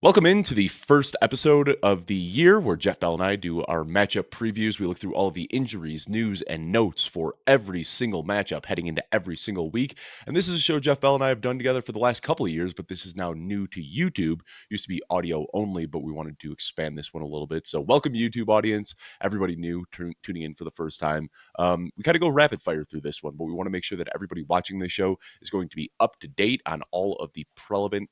Welcome into the first episode of the year where Jeff Bell and I do our matchup previews. We look through all of the injuries, news, and notes for every single matchup heading into every single week. And this is a show Jeff Bell and I have done together for the last couple of years, but this is now new to YouTube. Used to be audio only, but we wanted to expand this one a little bit. So welcome YouTube audience, everybody new tuning in for the first time. We kind of go rapid fire through this one, but we want to make sure that everybody watching this show is going to be up to date on all of the prevalent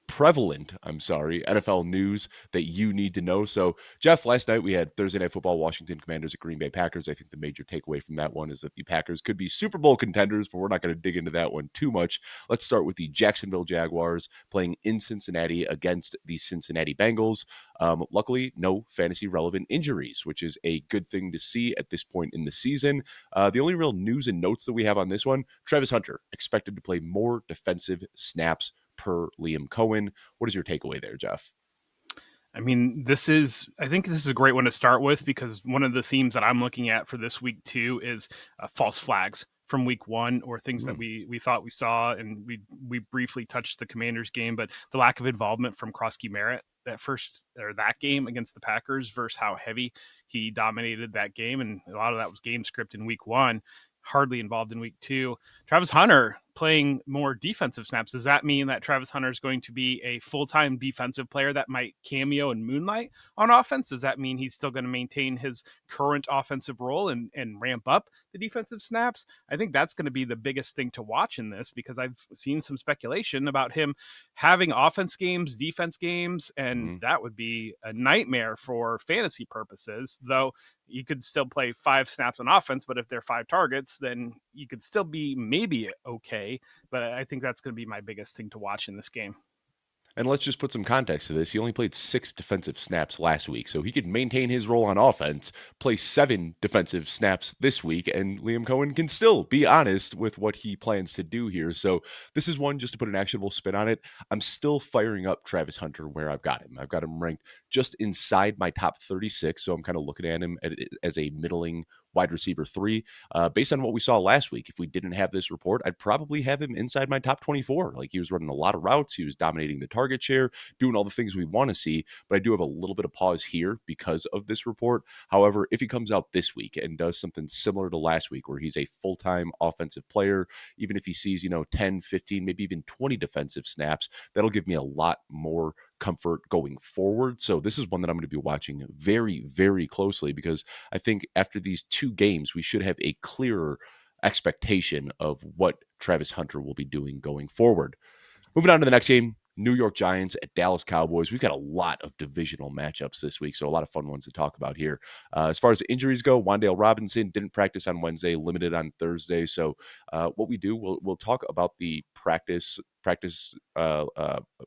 NFL news that you need to know. So, Jeff, last night we had Thursday Night Football, Washington Commanders at Green Bay Packers. I think the major takeaway from that one is that the Packers could be Super Bowl contenders, but we're not going to dig into that one too much. Let's start with the Jacksonville Jaguars playing in Cincinnati against the Cincinnati Bengals. Luckily, no fantasy relevant injuries, which is a good thing to see at this point in the season. The only real news and notes that we have on this one, Travis Hunter expected to play more defensive snaps per Liam Cohen. What is your takeaway there, Jeff? I think this is a great one to start with because one of the themes that I'm looking at for this week too is false flags from week one or things that we thought we saw. And we briefly touched the Commanders game, but the lack of involvement from Krosky Merritt that game against the Packers versus how heavy he dominated that game. And a lot of that was game script in week one, hardly involved in week two. Travis Hunter playing more defensive snaps. Does that mean that Travis Hunter is going to be a full-time defensive player that might cameo and moonlight on offense? Does that mean he's still going to maintain his current offensive role and ramp up the defensive snaps? I think that's going to be the biggest thing to watch in this because I've seen some speculation about him having offense games, defense games, and that would be a nightmare for fantasy purposes, though you could still play 5 snaps on offense, but if they're 5 targets, then you could still be maybe okay. But I think that's going to be my biggest thing to watch in this game. And let's just put some context to this. He only played 6 defensive snaps last week, so he could maintain his role on offense, play 7 defensive snaps this week, and Liam Cohen can still be honest with what he plans to do here. So this is one just to put an actionable spin on it. I'm still firing up Travis Hunter where I've got him. I've got him ranked just inside my top 36, so I'm kind of looking at him as a middling wide receiver 3. Based on what we saw last week, if we didn't have this report, I'd probably have him inside my top 24. Like, he was running a lot of routes. He was dominating the target share, doing all the things we want to see. But I do have a little bit of pause here because of this report. However, if he comes out this week and does something similar to last week, where he's a full-time offensive player, even if he sees, 10, 15, maybe even 20 defensive snaps, that'll give me a lot more comfort going forward. So this is one that I'm going to be watching very, very closely because I think after these 2 games, we should have a clearer expectation of what Travis Hunter will be doing going forward. Moving on to the next game, New York Giants at Dallas Cowboys. We've got a lot of divisional matchups this week, so a lot of fun ones to talk about here. As far as injuries go, Wan'Dale Robinson didn't practice on Wednesday, limited on Thursday. So what we do, we'll talk about the practice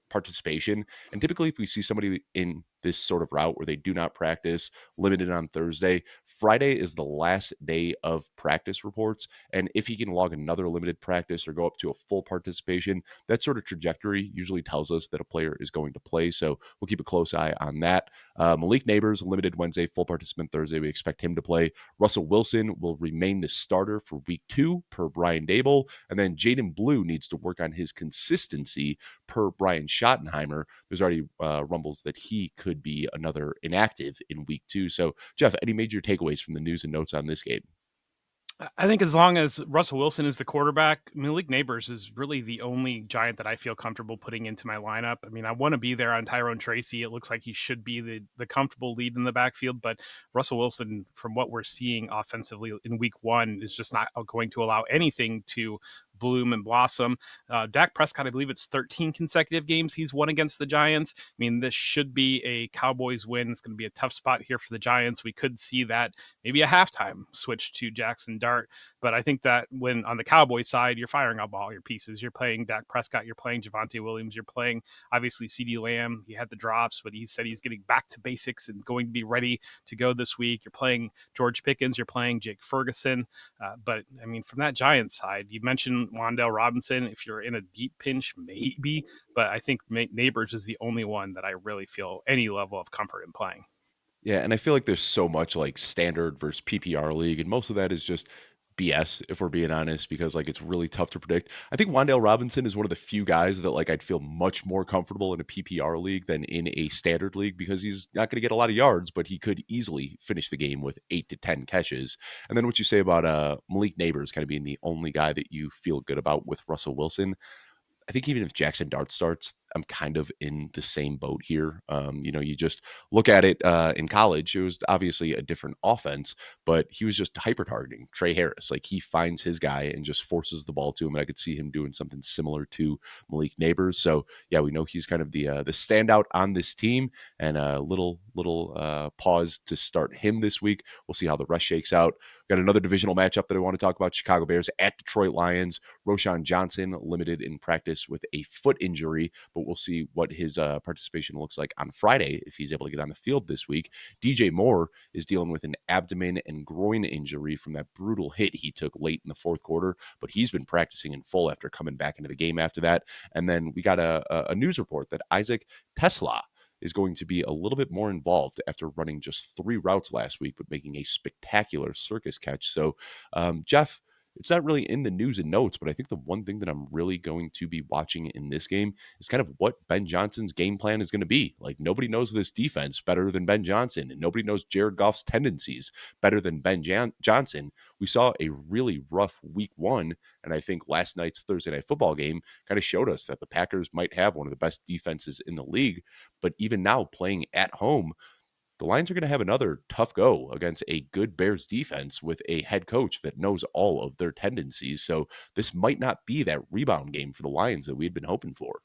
participation. And typically, if we see somebody in this sort of route where they do not practice, limited on Thursday, Friday is the last day of practice reports. And if he can log another limited practice or go up to a full participation, that sort of trajectory usually tells us that a player is going to play. So we'll keep a close eye on that. Malik Neighbors, limited Wednesday, full participant Thursday. We expect him to play. Russell Wilson will remain the starter for week 2 per Brian Dable. And then Jaden Blue needs to work on his consistency per Brian Schottenheimer. There's already rumbles that he could be another inactive in week 2. So, Jeff, any major takeaways from the news and notes on this game? I think as long as Russell Wilson is the quarterback, Malik Neighbors is really the only Giant that I feel comfortable putting into my lineup. I mean, I want to be there on Tyrone Tracy. It looks like he should be the comfortable lead in the backfield, but Russell Wilson, from what we're seeing offensively in week 1, is just not going to allow anything to bloom and blossom. Dak Prescott, I believe it's 13 consecutive games he's won against the Giants. I mean, this should be a Cowboys win. It's going to be a tough spot here for the Giants. We could see that maybe a halftime switch to Jackson Dart. But I think that when on the Cowboys side, you're firing up all your pieces. You're playing Dak Prescott. You're playing Javonte Williams. You're playing, obviously, CeeDee Lamb. He had the drops, but he said he's getting back to basics and going to be ready to go this week. You're playing George Pickens. You're playing Jake Ferguson. But, I mean, from that Giants side, you mentioned Wan'Dale Robinson. If you're in a deep pinch, maybe. But I think Neighbors is the only one that I really feel any level of comfort in playing. Yeah, and I feel like there's so much like standard versus PPR league, and most of that is just BS if we're being honest, because like it's really tough to predict. I think Wan'Dale Robinson is one of the few guys that like I'd feel much more comfortable in a PPR league than in a standard league because he's not going to get a lot of yards, but he could easily finish the game with 8 to 10 catches. And then what you say about Malik Neighbors kind of being the only guy that you feel good about with Russell Wilson. I think even if Jackson Dart starts, I'm kind of in the same boat here. You just look at it in college. It was obviously a different offense, but he was just hyper targeting Trey Harris. Like he finds his guy and just forces the ball to him. And I could see him doing something similar to Malik Neighbors. So yeah, we know he's kind of the standout on this team. And a little pause to start him this week. We'll see how the rest shakes out. Got another divisional matchup that I want to talk about: Chicago Bears at Detroit Lions. Roshan Johnson limited in practice with a foot injury, but we'll see what his participation looks like on Friday if he's able to get on the field this week. DJ Moore is dealing with an abdomen and groin injury from that brutal hit he took late in the fourth quarter, but he's been practicing in full after coming back into the game after that. And then we got a news report that Isaac Tesla is going to be a little bit more involved after running just 3 routes last week, but making a spectacular circus catch. So, Jeff, it's not really in the news and notes, but I think the one thing that I'm really going to be watching in this game is kind of what Ben Johnson's game plan is going to be. Like nobody knows this defense better than Ben Johnson, and nobody knows Jared Goff's tendencies better than Johnson. We saw a really rough week 1, and I think last night's Thursday Night Football game kind of showed us that the Packers might have one of the best defenses in the league. But even now, playing at home, the Lions are going to have another tough go against a good Bears defense with a head coach that knows all of their tendencies. So this might not be that rebound game for the Lions that we had been hoping for.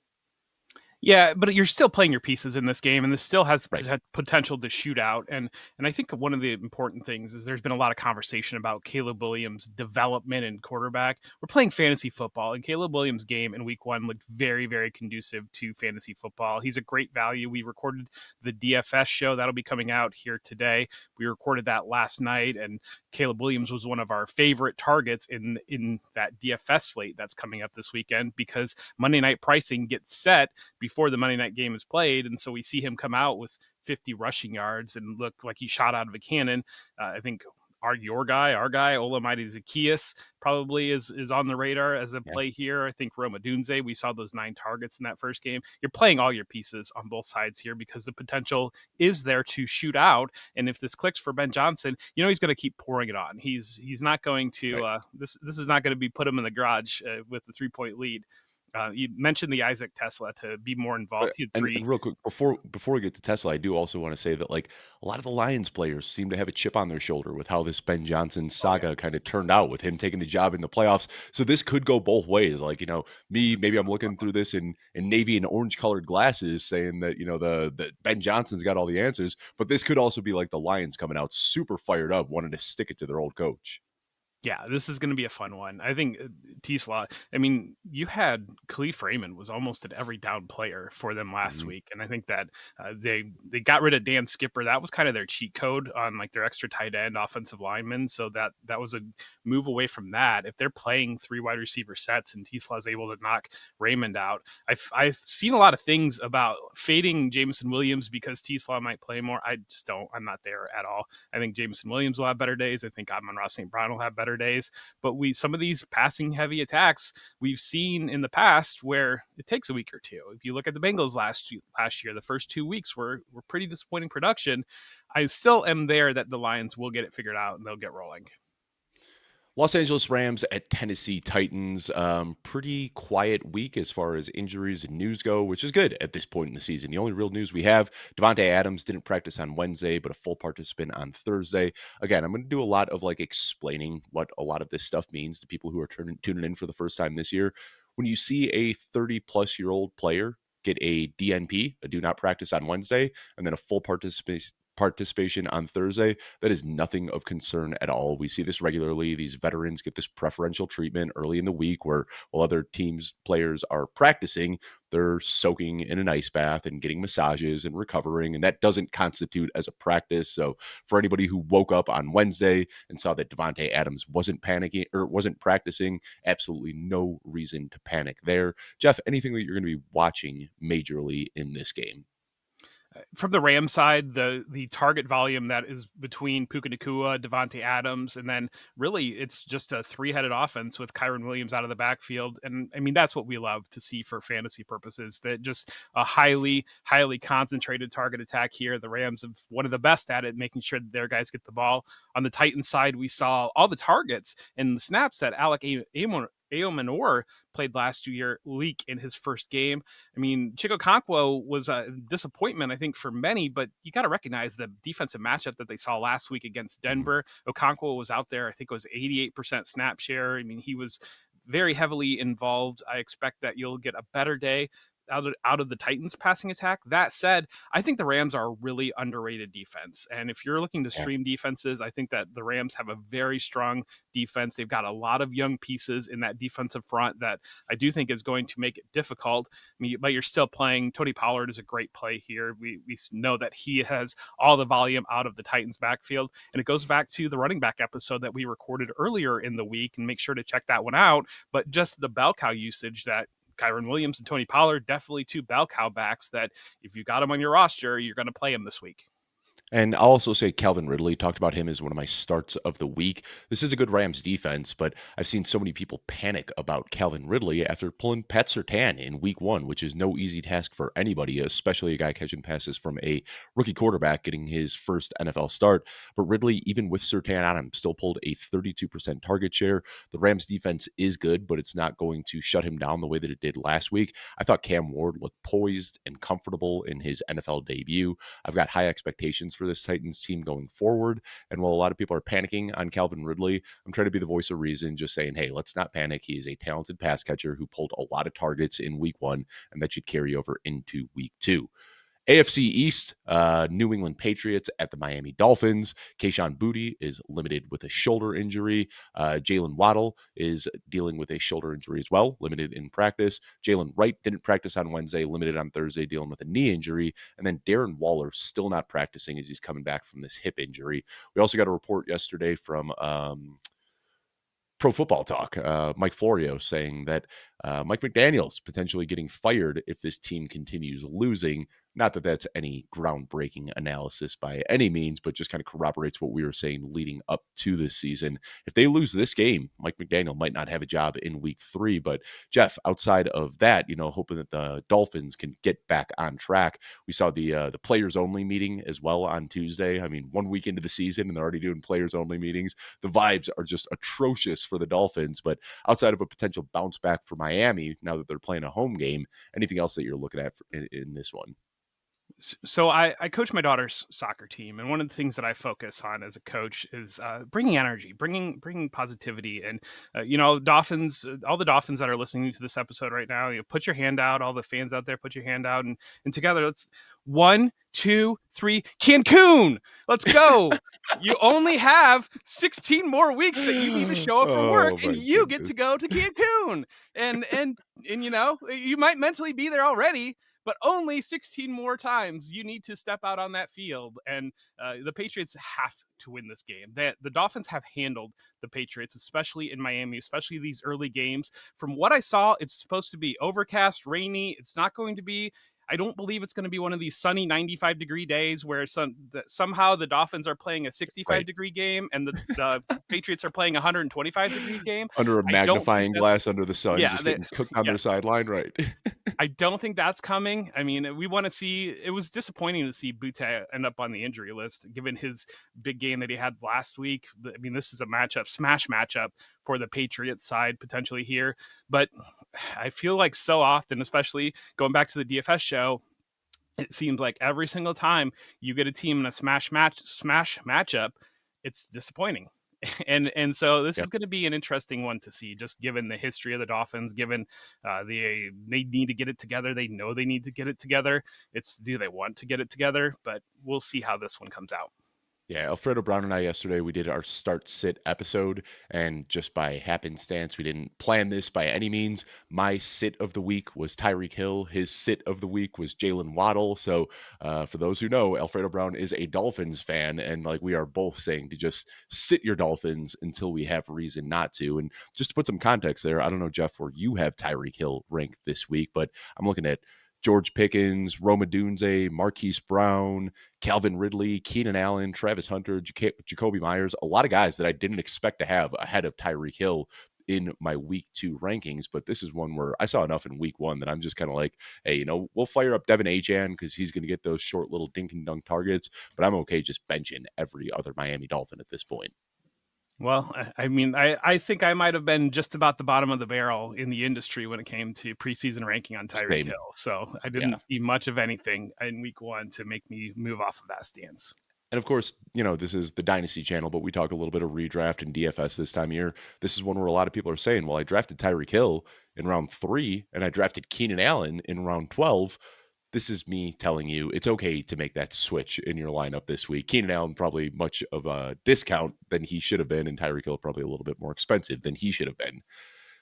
Yeah, but you're still playing your pieces in this game, and this still has Right. potential to shoot out. And I think one of the important things is there's been a lot of conversation about Caleb Williams' development in quarterback. We're playing fantasy football, and Caleb Williams' game in Week 1 looked very, very conducive to fantasy football. He's a great value. We recorded the DFS show that'll be coming out here today. We recorded that last night, and Caleb Williams was one of our favorite targets in that DFS slate that's coming up this weekend because Monday night pricing gets set before the Monday night game is played. And so we see him come out with 50 rushing yards and look like he shot out of a cannon. I think our guy, Olamide Zacchaeus probably is on the radar as a play here. I think Roma Dunze, we saw those 9 targets in that first game. You're playing all your pieces on both sides here because the potential is there to shoot out. And if this clicks for Ben Johnson, he's going to keep pouring it on. He's not going to, this is not going to be put him in the garage with the 3-point lead. You mentioned the Isaac Tesla to be more involved. He had 3. And real quick, before we get to Tesla, I do also want to say that like a lot of the Lions players seem to have a chip on their shoulder with how this Ben Johnson saga kind of turned out with him taking the job in the playoffs. So this could go both ways. Like, maybe I'm looking through this in navy and orange colored glasses saying that, the Ben Johnson's got all the answers, but this could also be like the Lions coming out super fired up, wanting to stick it to their old coach. Yeah, this is going to be a fun one. I think T-Slot, you had Khalif Raymond was almost an every down player for them last week. And I think that they got rid of Dan Skipper. That was kind of their cheat code on like their extra tight end offensive lineman. So that was a move away from that. If they're playing 3 wide receiver sets and T-Slot is able to knock Raymond out, I've seen a lot of things about fading Jameson Williams because T-Slot might play more. I just don't. I'm not there at all. I think Jameson Williams will have better days. I think Amon-Ra St. Brown will have better days, but some of these passing heavy attacks we've seen in the past where it takes a week or two. If you look at the Bengals last year, the first 2 weeks were pretty disappointing production. I still am there that the Lions will get it figured out and they'll get rolling. Los Angeles Rams at Tennessee Titans. Pretty quiet week as far as injuries and news go, which is good at this point in the season. The only real news we have, Devontae Adams didn't practice on Wednesday, but a full participant on Thursday. Again, I'm going to do a lot of like explaining what a lot of this stuff means to people who are tuning in for the first time this year. When you see a 30-plus-year-old player get a DNP, a do not practice on Wednesday, and then a full participation on Thursday, that is nothing of concern at all. We see this regularly. These veterans get this preferential treatment early in the week where while other teams' players are practicing, they're soaking in an ice bath and getting massages and recovering, and that doesn't constitute as a practice. So for anybody who woke up on Wednesday and saw that Devontae Adams wasn't panicking or wasn't practicing, absolutely no reason to panic there. Jeff, anything that you're going to be watching majorly in this game? From the Rams side, the target volume that is between Puka Nacua, Devontae Adams, and then really it's just a three-headed offense with Kyron Williams out of the backfield. And I mean, that's what we love to see for fantasy purposes, that just a highly, highly concentrated target attack here. The Rams have one of the best at it, making sure that their guys get the ball. On the Titans side, we saw all the targets and the snaps that Alec Aomanor played last year leak in his first game. I mean, Chico Okonkwo was a disappointment, I think, for many, but you got to recognize the defensive matchup that they saw last week against Denver. Okonkwo was out there. I think it was 88% snap share. I mean, he was very heavily involved. I expect that you'll get a better day out of the Titans passing attack. That said, I think the Rams are a really underrated defense. And if you're looking to stream defenses, I think that the Rams have a very strong defense. They've got a lot of young pieces in that defensive front that I do think is going to make it difficult. I mean, but you're still playing. Tony Pollard is a great play here. We know that he has all the volume out of the Titans backfield. And it goes back to the running back episode that we recorded earlier in the week, and make sure to check that one out. But just the bell cow usage that Kyron Williams and Tony Pollard, definitely two bell cow backs that if you got them on your roster, you're going to play them this week. And I'll also say Calvin Ridley, talked about him as one of my starts of the week. This is a good Rams defense, but I've seen so many people panic about Calvin Ridley after pulling Pat Surtain in week one, which is no easy task for anybody, especially a guy catching passes from a rookie quarterback getting his first NFL start. But Ridley, even with Surtain on him, still pulled a 32% target share. The Rams defense is good, but it's not going to shut him down the way that it did last week. I thought Cam Ward looked poised and comfortable in his NFL debut. I've got high expectations for this Titans team going forward. And while a lot of people are panicking on Calvin Ridley, I'm trying to be the voice of reason, just saying, hey, let's not panic. He is a talented pass catcher who pulled a lot of targets in week one, and that should carry over into week two. AFC East, New England Patriots at the Miami Dolphins. Kayshon Boutte is limited with a shoulder injury. Jalen Waddle is dealing with a shoulder injury as well, limited in practice. Jalen Wright didn't practice on Wednesday, limited on Thursday, dealing with a knee injury. And then Darren Waller still not practicing as he's coming back from this hip injury. We also got a report yesterday from Pro Football Talk, Mike Florio, saying that Mike McDaniel's potentially getting fired if this team continues losing. Not that that's any groundbreaking analysis by any means, but just kind of corroborates what we were saying leading up to this season. If they lose this game, Mike McDaniel might not have a job in week three. But Jeff, outside of that, hoping that the Dolphins can get back on track. We saw the players only meeting as well on Tuesday. I mean, 1 week into the season and they're already doing players only meetings. The vibes are just atrocious for the Dolphins. But outside of a potential bounce back for Miami, now that they're playing a home game, anything else that you're looking at in this one? So I coach my daughter's soccer team, and one of the things that I focus on as a coach is bringing energy, bringing positivity, and Dolphins, all the Dolphins that are listening to this episode right now, put your hand out. All the fans out there, put your hand out, and together, let's 1, 2, 3, Cancun. Let's go. You only have 16 more weeks that you need to show up for work, and you get to go to Cancun. And you might mentally be there already, but only 16 more times you need to step out on that field. And the Patriots have to win this game. The Dolphins have handled the Patriots, especially in Miami, especially these early games. From what I saw, it's supposed to be overcast, rainy. It's not going to be, I don't believe it's going to be one of these sunny 95-degree days where somehow the Dolphins are playing a 65-degree game and the Patriots are playing a 125-degree game. Under a magnifying glass under the sun, just getting cooked on their sideline, right? I don't think that's coming. I mean, we want to see, it was disappointing to see Boutte end up on the injury list, given his big game that he had last week. I mean, this is a smash matchup for the Patriots side potentially here. But I feel like so often, especially going back to the DFS show, it seems like every single time you get a team in a smash matchup, it's disappointing. And so this is going to be an interesting one to see, just given the history of the Dolphins, given they need to get it together. They know they need to get it together. Do they want to get it together? But we'll see how this one comes out. Yeah, Alfredo Brown and I yesterday, we did our start-sit episode, and just by happenstance, we didn't plan this by any means. My sit of the week was Tyreek Hill. His sit of the week was Jalen Waddle. So for those who know, Alfredo Brown is a Dolphins fan, and we are both saying to just sit your Dolphins until we have reason not to. And just to put some context there, I don't know, Jeff, where you have Tyreek Hill ranked this week, but I'm looking at George Pickens, Roma Dunze, Marquise Brown, Calvin Ridley, Keenan Allen, Travis Hunter, Jacoby Myers, a lot of guys that I didn't expect to have ahead of Tyreek Hill in my week 2 rankings. But this is one where I saw enough in week 1 that I'm just kind of like, hey, we'll fire up Devin Achane because he's going to get those short little dink and dunk targets, but I'm okay just benching every other Miami Dolphin at this point. Well, I think I might have been just about the bottom of the barrel in the industry when it came to preseason ranking on Tyreek Same. Hill. So I Yeah. didn't see much of anything in week 1 to make me move off of that stance. And of course, this is the Dynasty channel, but we talk a little bit of redraft and DFS this time of year. This is one where a lot of people are saying, well, I drafted Tyreek Hill in round 3 and I drafted Keenan Allen in round 12. This is me telling you it's okay to make that switch in your lineup this week. Keenan Allen probably much of a discount than he should have been, and Tyreek Hill probably a little bit more expensive than he should have been.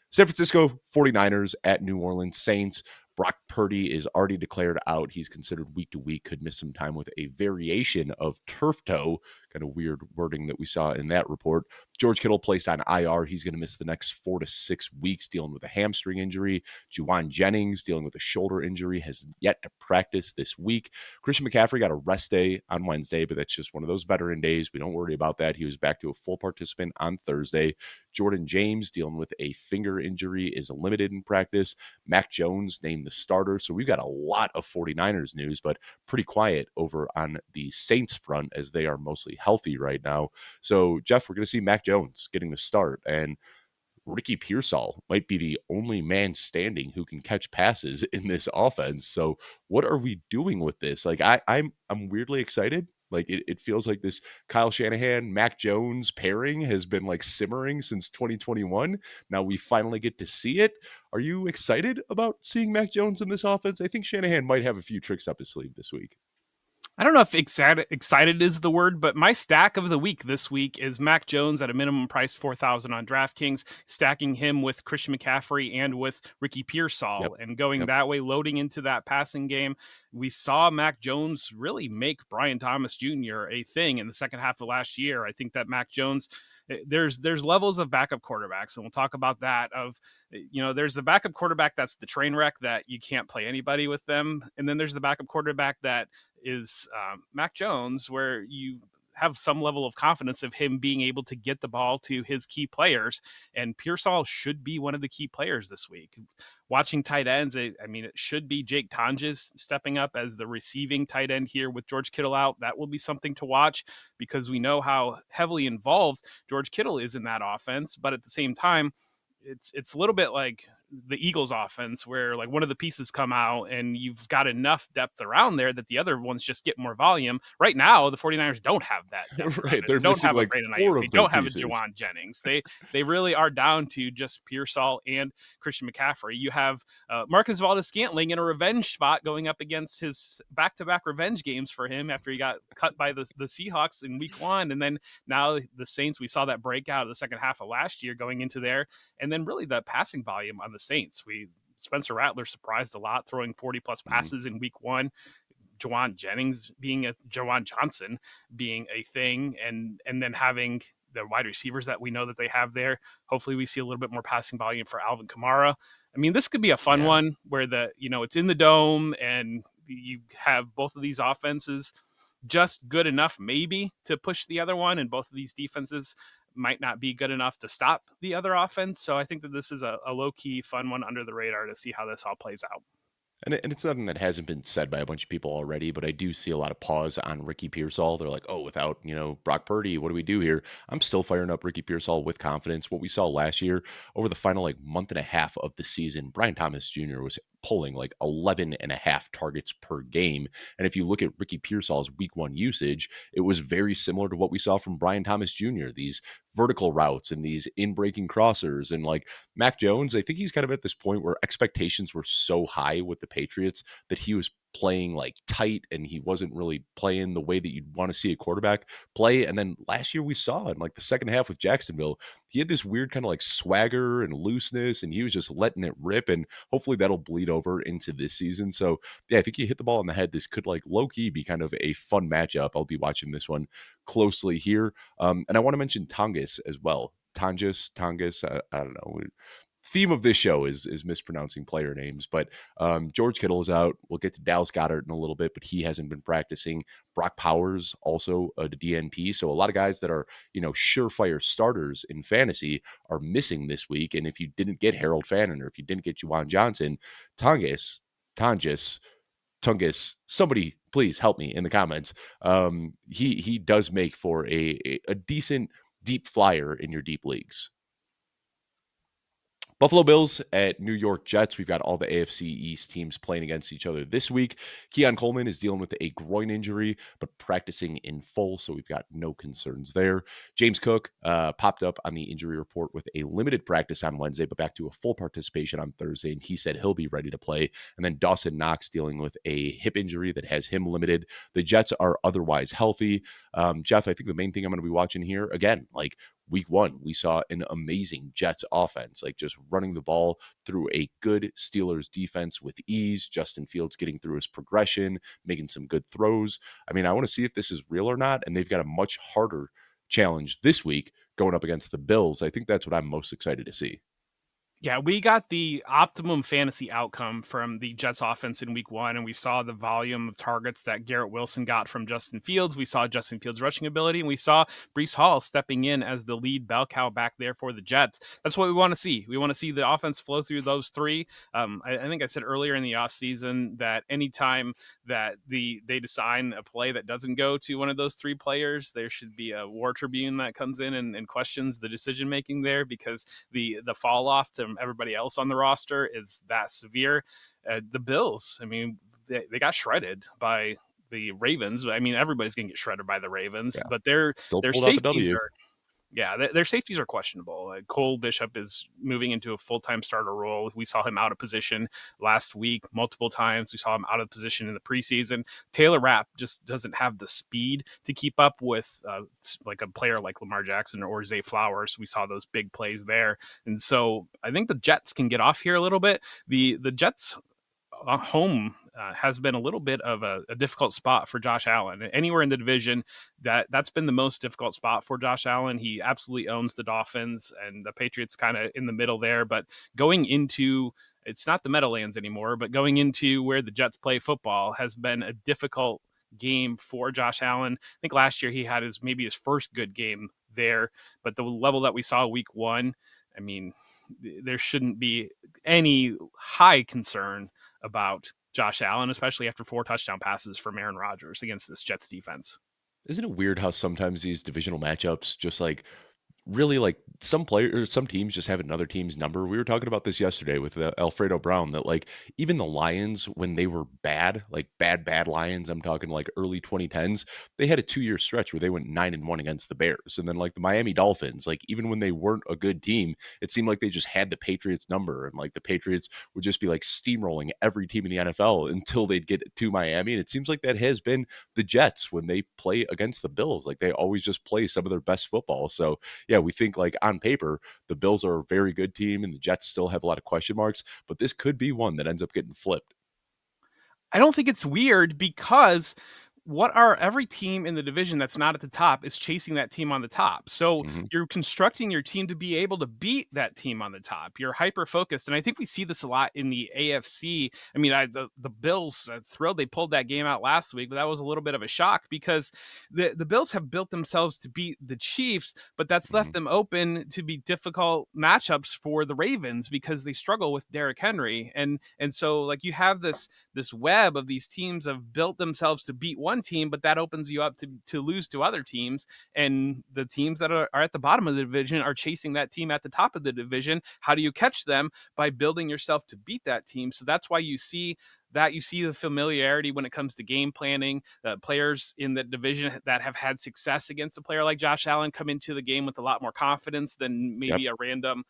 San Francisco 49ers at New Orleans Saints. Brock Purdy is already declared out. He's considered week to week, could miss some time with a variation of turf toe. Kind of weird wording that we saw in that report. George Kittle placed on IR. He's going to miss the next 4 to 6 weeks dealing with a hamstring injury. Juwan Jennings dealing with a shoulder injury has yet to practice this week. Christian McCaffrey got a rest day on Wednesday, but that's just one of those veteran days. We don't worry about that. He was back to a full participant on Thursday. Jordan James dealing with a finger injury is limited in practice. Mac Jones named the starter. So we've got a lot of 49ers news, but pretty quiet over on the Saints front as they are mostly healthy right now. So, Jeff, we're going to see Mac Jones getting the start, and Ricky Pearsall might be the only man standing who can catch passes in this offense. So what are we doing with this? Like I'm weirdly excited. Like it feels like this Kyle Shanahan, Mac Jones pairing has been like simmering since 2021. Now we finally get to see it. Are you excited about seeing Mac Jones in this offense? I think Shanahan might have a few tricks up his sleeve this week. I don't know if excited is the word, but my stack of the week this week is Mac Jones at a minimum price 4,000 on DraftKings, stacking him with Christian McCaffrey and with Ricky Pearsall, Yep. and going Yep. that way, loading into that passing game. We saw Mac Jones really make Brian Thomas Jr. a thing in the second half of last year. I think that Mac Jones, there's levels of backup quarterbacks, and we'll talk about that. There's the backup quarterback that's the train wreck that you can't play anybody with them, and then there's the backup quarterback that is Mac Jones, where you have some level of confidence of him being able to get the ball to his key players, and Pearsall should be one of the key players this week. Watching tight ends, it should be Jake Tonjes stepping up as the receiving tight end here with George Kittle out. That will be something to watch because we know how heavily involved George Kittle is in that offense, but at the same time, it's a little bit like the Eagles offense where like one of the pieces come out and you've got enough depth around there that the other ones just get more volume. Right now, the 49ers don't have that depth. Right. They're They don't missing have like a Brandon 4 Ayuk. of They their don't have a pieces. Juwan Jennings. They really are down to just Pearsall and Christian McCaffrey. You have Marcus Valdes-Scantling in a revenge spot going up against his back-to-back revenge games for him after he got cut by the Seahawks in week 1. And then now the Saints, we saw that breakout of the second half of last year going into there. And then really the passing volume on the Saints. Spencer Rattler surprised a lot, throwing 40-plus passes in week 1. Juwan Johnson being a thing, and then having the wide receivers that we know that they have there. Hopefully we see a little bit more passing volume for Alvin Kamara. I mean, this could be a fun one where it's in the dome and you have both of these offenses just good enough maybe to push the other one, and both of these defenses might not be good enough to stop the other offense. So I think that this is a low-key fun one under the radar to see how this all plays out. And it's something that hasn't been said by a bunch of people already, but I do see a lot of pause on Ricky Pearsall. They're like, oh, without, Brock Purdy, what do we do here? I'm still firing up Ricky Pearsall with confidence. What we saw last year over the final month and a half of the season, Brian Thomas Jr. was pulling 11 and a half targets per game. And if you look at Ricky Pearsall's week 1 usage, it was very similar to what we saw from Brian Thomas Jr. These vertical routes and these in-breaking crossers. And Mac Jones, I think he's kind of at this point where expectations were so high with the Patriots that he was playing tight and he wasn't really playing the way that you'd want to see a quarterback play. And then last year we saw in the second half with Jacksonville, he had this weird kind of swagger and looseness, and he was just letting it rip. And hopefully that'll bleed over into this season. So yeah, I think you hit the ball on the head. This could low-key be kind of a fun matchup. I'll be watching this one closely here. And I want to mention Tongas as well. Tongas, I don't know. theme of this show is mispronouncing player names, but George Kittle is out. We'll get to Dallas Goedert in a little bit, but he hasn't been practicing. Brock Powers also the DNP. So a lot of guys that are surefire starters in fantasy are missing this week. And if you didn't get Harold Fannin or if you didn't get Juwan Johnson, Tongus, somebody please help me in the comments. He does make for a decent deep flyer in your deep leagues. Buffalo Bills at New York Jets. We've got all the AFC East teams playing against each other this week. Keon Coleman is dealing with a groin injury, but practicing in full, so we've got no concerns there. James Cook popped up on the injury report with a limited practice on Wednesday, but back to a full participation on Thursday, and he said he'll be ready to play. And then Dawson Knox dealing with a hip injury that has him limited. The Jets are otherwise healthy. Jeff, I think the main thing I'm going to be watching here, again, like week one, we saw an amazing Jets offense, like just running the ball through a good Steelers defense with ease. Justin Fields getting through his progression, making some good throws. I mean, I want to see if this is real or not. And they've got a much harder challenge this week going up against the Bills. I think that's what I'm most excited to see. Yeah, we got the optimum fantasy outcome from the Jets offense in week one, and we saw the volume of targets that Garrett Wilson got from Justin Fields. We saw Justin Fields' rushing ability, and we saw Breece Hall stepping in as the lead bell cow back there for the Jets. That's what we want to see. We want to see the offense flow through those three. I think I said earlier in the offseason that anytime that they design a play that doesn't go to one of those three players, there should be a war tribune that comes in and questions the decision-making there, because the fall off to everybody else on the roster is that severe. The Bills, I mean, they got shredded by the Ravens. I mean, everybody's going to get shredded by the Ravens, Yeah. but their Still pulled out the safeties W. are. Yeah, their safeties are questionable. Cole Bishop is moving into a full-time starter role. We saw him out of position last week multiple times. We saw him out of position in the preseason. Taylor Rapp just doesn't have the speed to keep up with like a player like Lamar Jackson or Zay Flowers. We saw those big plays there. And so I think the Jets can get off here a little bit. The Jets home has been a little bit of a difficult spot for Josh Allen. Anywhere in the division, that's been the most difficult spot for Josh Allen. He absolutely owns the Dolphins, and the Patriots kind of in the middle there. But going into, it's not the Meadowlands anymore, but going into where the Jets play football has been a difficult game for Josh Allen. I think last year he had maybe his first good game there, but the level that we saw week one, I mean, there shouldn't be any high concern about Josh Allen, especially after 4 touchdown passes from Aaron Rodgers against this Jets defense. Isn't it weird how sometimes these divisional matchups just like really like some players, some teams just have another team's number. We were talking about this yesterday with Alfredo Brown that like even the Lions, when they were bad, like bad Lions, I'm talking like early 2010s, they had a 2-year stretch where they went 9-1 against the Bears. And then like the Miami Dolphins, like even when they weren't a good team, it seemed like they just had the Patriots number, and like the Patriots would just be like steamrolling every team in the NFL until they'd get to Miami. And it seems like that has been the Jets when they play against the Bills. Like they always just play some of their best football. So yeah, we think like on paper, the Bills are a very good team and the Jets still have a lot of question marks, but this could be one that ends up getting flipped. I don't think it's weird, because every team in the division that's not at the top is chasing that team on the top. So Mm-hmm. you're constructing your team to be able to beat that team on the top. You're hyper focused, and I think we see this a lot in the AFC. I mean, the Bills, thrilled they pulled that game out last week, but that was a little bit of a shock, because the Bills have built themselves to beat the Chiefs, but that's Mm-hmm. left them open to be difficult matchups for the Ravens because they struggle with Derrick Henry, and so like you have this web of these teams have built themselves to beat one team, but that opens you up to lose to other teams. And the teams that are at the bottom of the division are chasing that team at the top of the division. How do you catch them? By building yourself to beat that team. So that's why you see the familiarity when it comes to game planning. Players in the division that have had success against a player like Josh Allen come into the game with a lot more confidence than Yep. maybe a random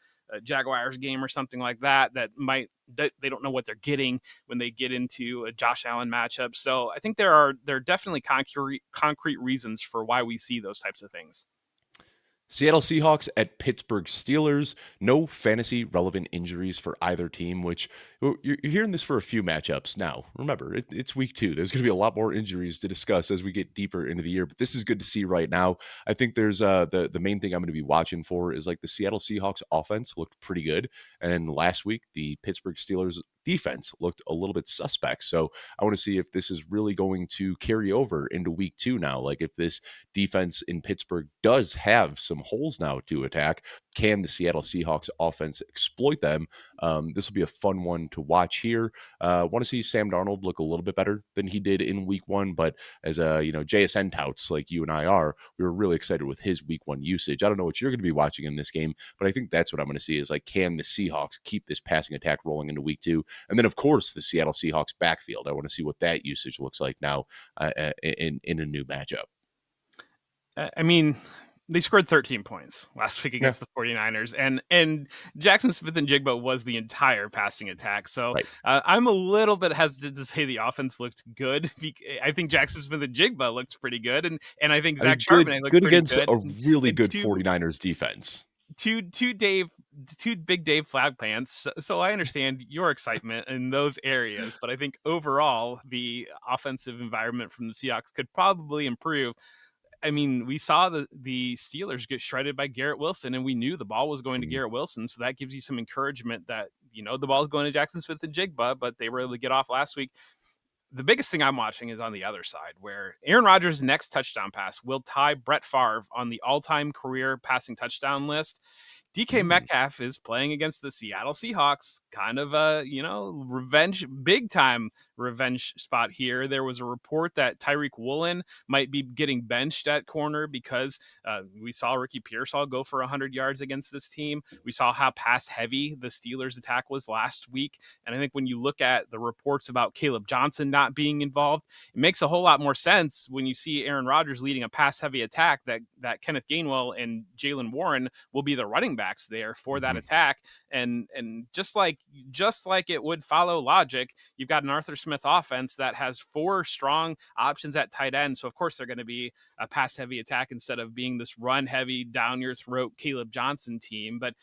Jaguars game or something like that they don't know what they're getting when they get into a Josh Allen matchup. So I think there are definitely concrete reasons for why we see those types of things. Seattle Seahawks at Pittsburgh Steelers. No fantasy relevant injuries for either team, which you're hearing this for a few matchups now. Remember, it's week 2. There's going to be a lot more injuries to discuss as we get deeper into the year, but this is good to see right now. I think there's the main thing I'm going to be watching for is like the Seattle Seahawks offense looked pretty good, and last week the Pittsburgh Steelers defense looked a little bit suspect. So I want to see if this is really going to carry over into week 2 now. Like if this defense in Pittsburgh does have some holes now to attack, can the Seattle Seahawks offense exploit them? This will be a fun one to watch here. Want to see Sam Darnold look a little bit better than he did in week 1, but as JSN touts like you and I are, we were really excited with his week 1 usage. I don't know what you're going to be watching in this game, but I think that's what I'm going to see is like, can the Seahawks keep this passing attack rolling into week 2? And then, of course, the Seattle Seahawks backfield. I want to see what that usage looks like now in a new matchup. I mean, they scored 13 points last week against the 49ers, and Jackson Smith-Njigba was the entire passing attack. So Right. I'm a little bit hesitant to say the offense looked good. I think Jackson Smith-Njigba looked pretty good, and I think Zach Charbonnet looked good pretty against good. a really And good 49ers defense. two big Dave flag pants. So I understand your excitement in those areas, but I think overall the offensive environment from the Seahawks could probably improve. I mean, we saw the Steelers get shredded by Garrett Wilson, and we knew the ball was going to Garrett Wilson. So that gives you some encouragement that, the ball is going to Jackson Smith-Njigba, but they were able to get off last week. The biggest thing I'm watching is on the other side, where Aaron Rodgers' next touchdown pass will tie Brett Favre on the all-time career passing touchdown list. DK Metcalf is playing against the Seattle Seahawks, kind of a, revenge, big time revenge spot here. There was a report that Tyreek Woolen might be getting benched at corner because we saw Ricky Pearsall go for 100 yards against this team. We saw how pass heavy the Steelers attack was last week. And I think when you look at the reports about Caleb Johnson not being involved, it makes a whole lot more sense when you see Aaron Rodgers leading a pass heavy attack that Kenneth Gainwell and Jalen Warren will be the running backs there for that attack. And just like it would follow logic, you've got an Arthur Smith offense that has 4 strong options at tight end. So of course they're going to be a pass heavy attack instead of being this run heavy down your throat Caleb Johnson team. But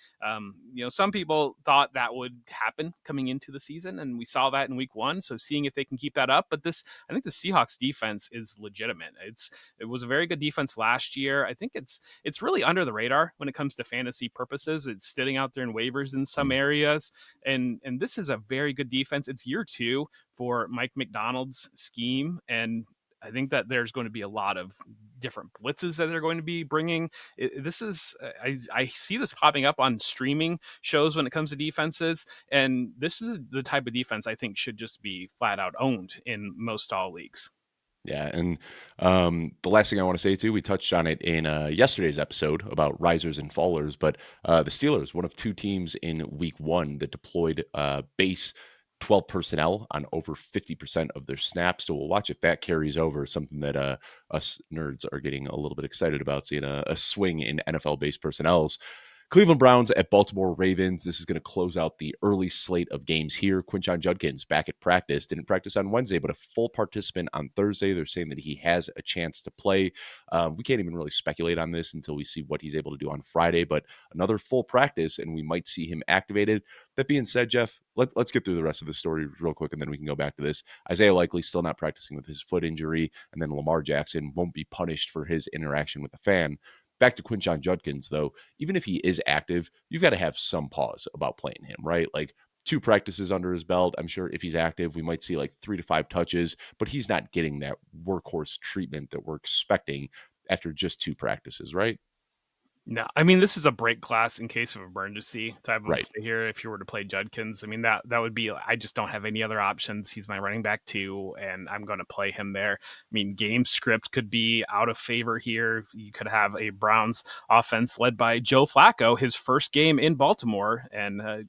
some people thought that would happen coming into the season, and we saw that in week 1. So seeing if they can keep that up. But I think the Seahawks defense is legitimate. It was a very good defense last year. I think it's really under the radar when it comes to fantasy purposes. It's sitting out there in waivers in some areas, and this is a very good defense. It's year 2 for Mike McDonald's scheme, and I think that there's going to be a lot of different blitzes that they're going to be bringing. I see this popping up on streaming shows when it comes to defenses, and this is the type of defense I think should just be flat out owned in most all leagues. Yeah, and the last thing I want to say too, we touched on it in yesterday's episode about risers and fallers, but the Steelers, one of 2 teams in week 1 that deployed base 12 personnel on over 50% of their snaps. So we'll watch if that carries over, something that us nerds are getting a little bit excited about, seeing a swing in NFL-based personnels. Cleveland Browns at Baltimore Ravens. This is going to close out the early slate of games here. Quinshon Judkins back at practice. Didn't practice on Wednesday, but a full participant on Thursday. They're saying that he has a chance to play. We can't even really speculate on this until we see what he's able to do on Friday, but another full practice, and we might see him activated. That being said, Jeff, let's get through the rest of the story real quick, and then we can go back to this. Isaiah Likely still not practicing with his foot injury, and then Lamar Jackson won't be punished for his interaction with the fan. Back to Quinshon Judkins, though, even if he is active, you've got to have some pause about playing him, right? Like 2 practices under his belt. I'm sure if he's active, we might see like 3 to 5 touches, but he's not getting that workhorse treatment that we're expecting after just 2 practices, right? No, I mean, this is a break class in case of emergency type of Right. play here. If you were to play Judkins, I mean, that would be, I just don't have any other options. He's my running back 2, and I'm going to play him there. I mean, game script could be out of favor here. You could have a Browns offense led by Joe Flacco, his first game in Baltimore, and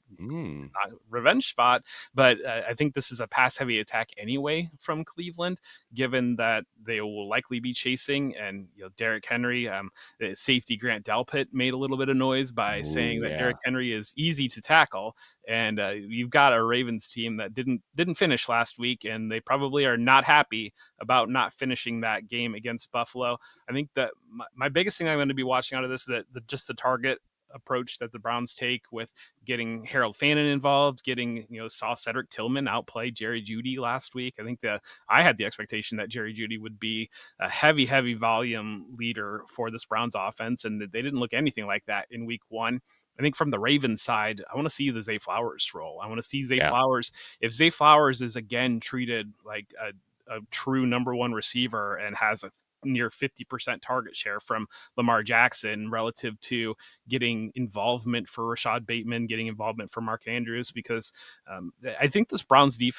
revenge spot. But I think this is a pass heavy attack anyway from Cleveland, given that they will likely be chasing, and Derrick Henry, safety Grant Delpit pulpit made a little bit of noise by saying Oh that yeah. Derrick Henry is easy to tackle, and you've got a Ravens team that didn't finish last week, and they probably are not happy about not finishing that game against Buffalo. I think that my biggest thing I'm going to be watching out of this, that just the target approach that the Browns take with getting Harold Fannin involved, getting, saw Cedric Tillman outplay Jerry Jeudy last week. I think that I had the expectation that Jerry Jeudy would be a heavy volume leader for this Browns offense, and they didn't look anything like that in week one. I think from the Ravens side, I want to see the Zay Flowers role. I want to see Zay Yeah. Flowers. If Zay Flowers is again treated like a true number one receiver and has a near 50% target share from Lamar Jackson relative to getting involvement for Rashad Bateman, getting involvement for Mark Andrews, because I think this Browns team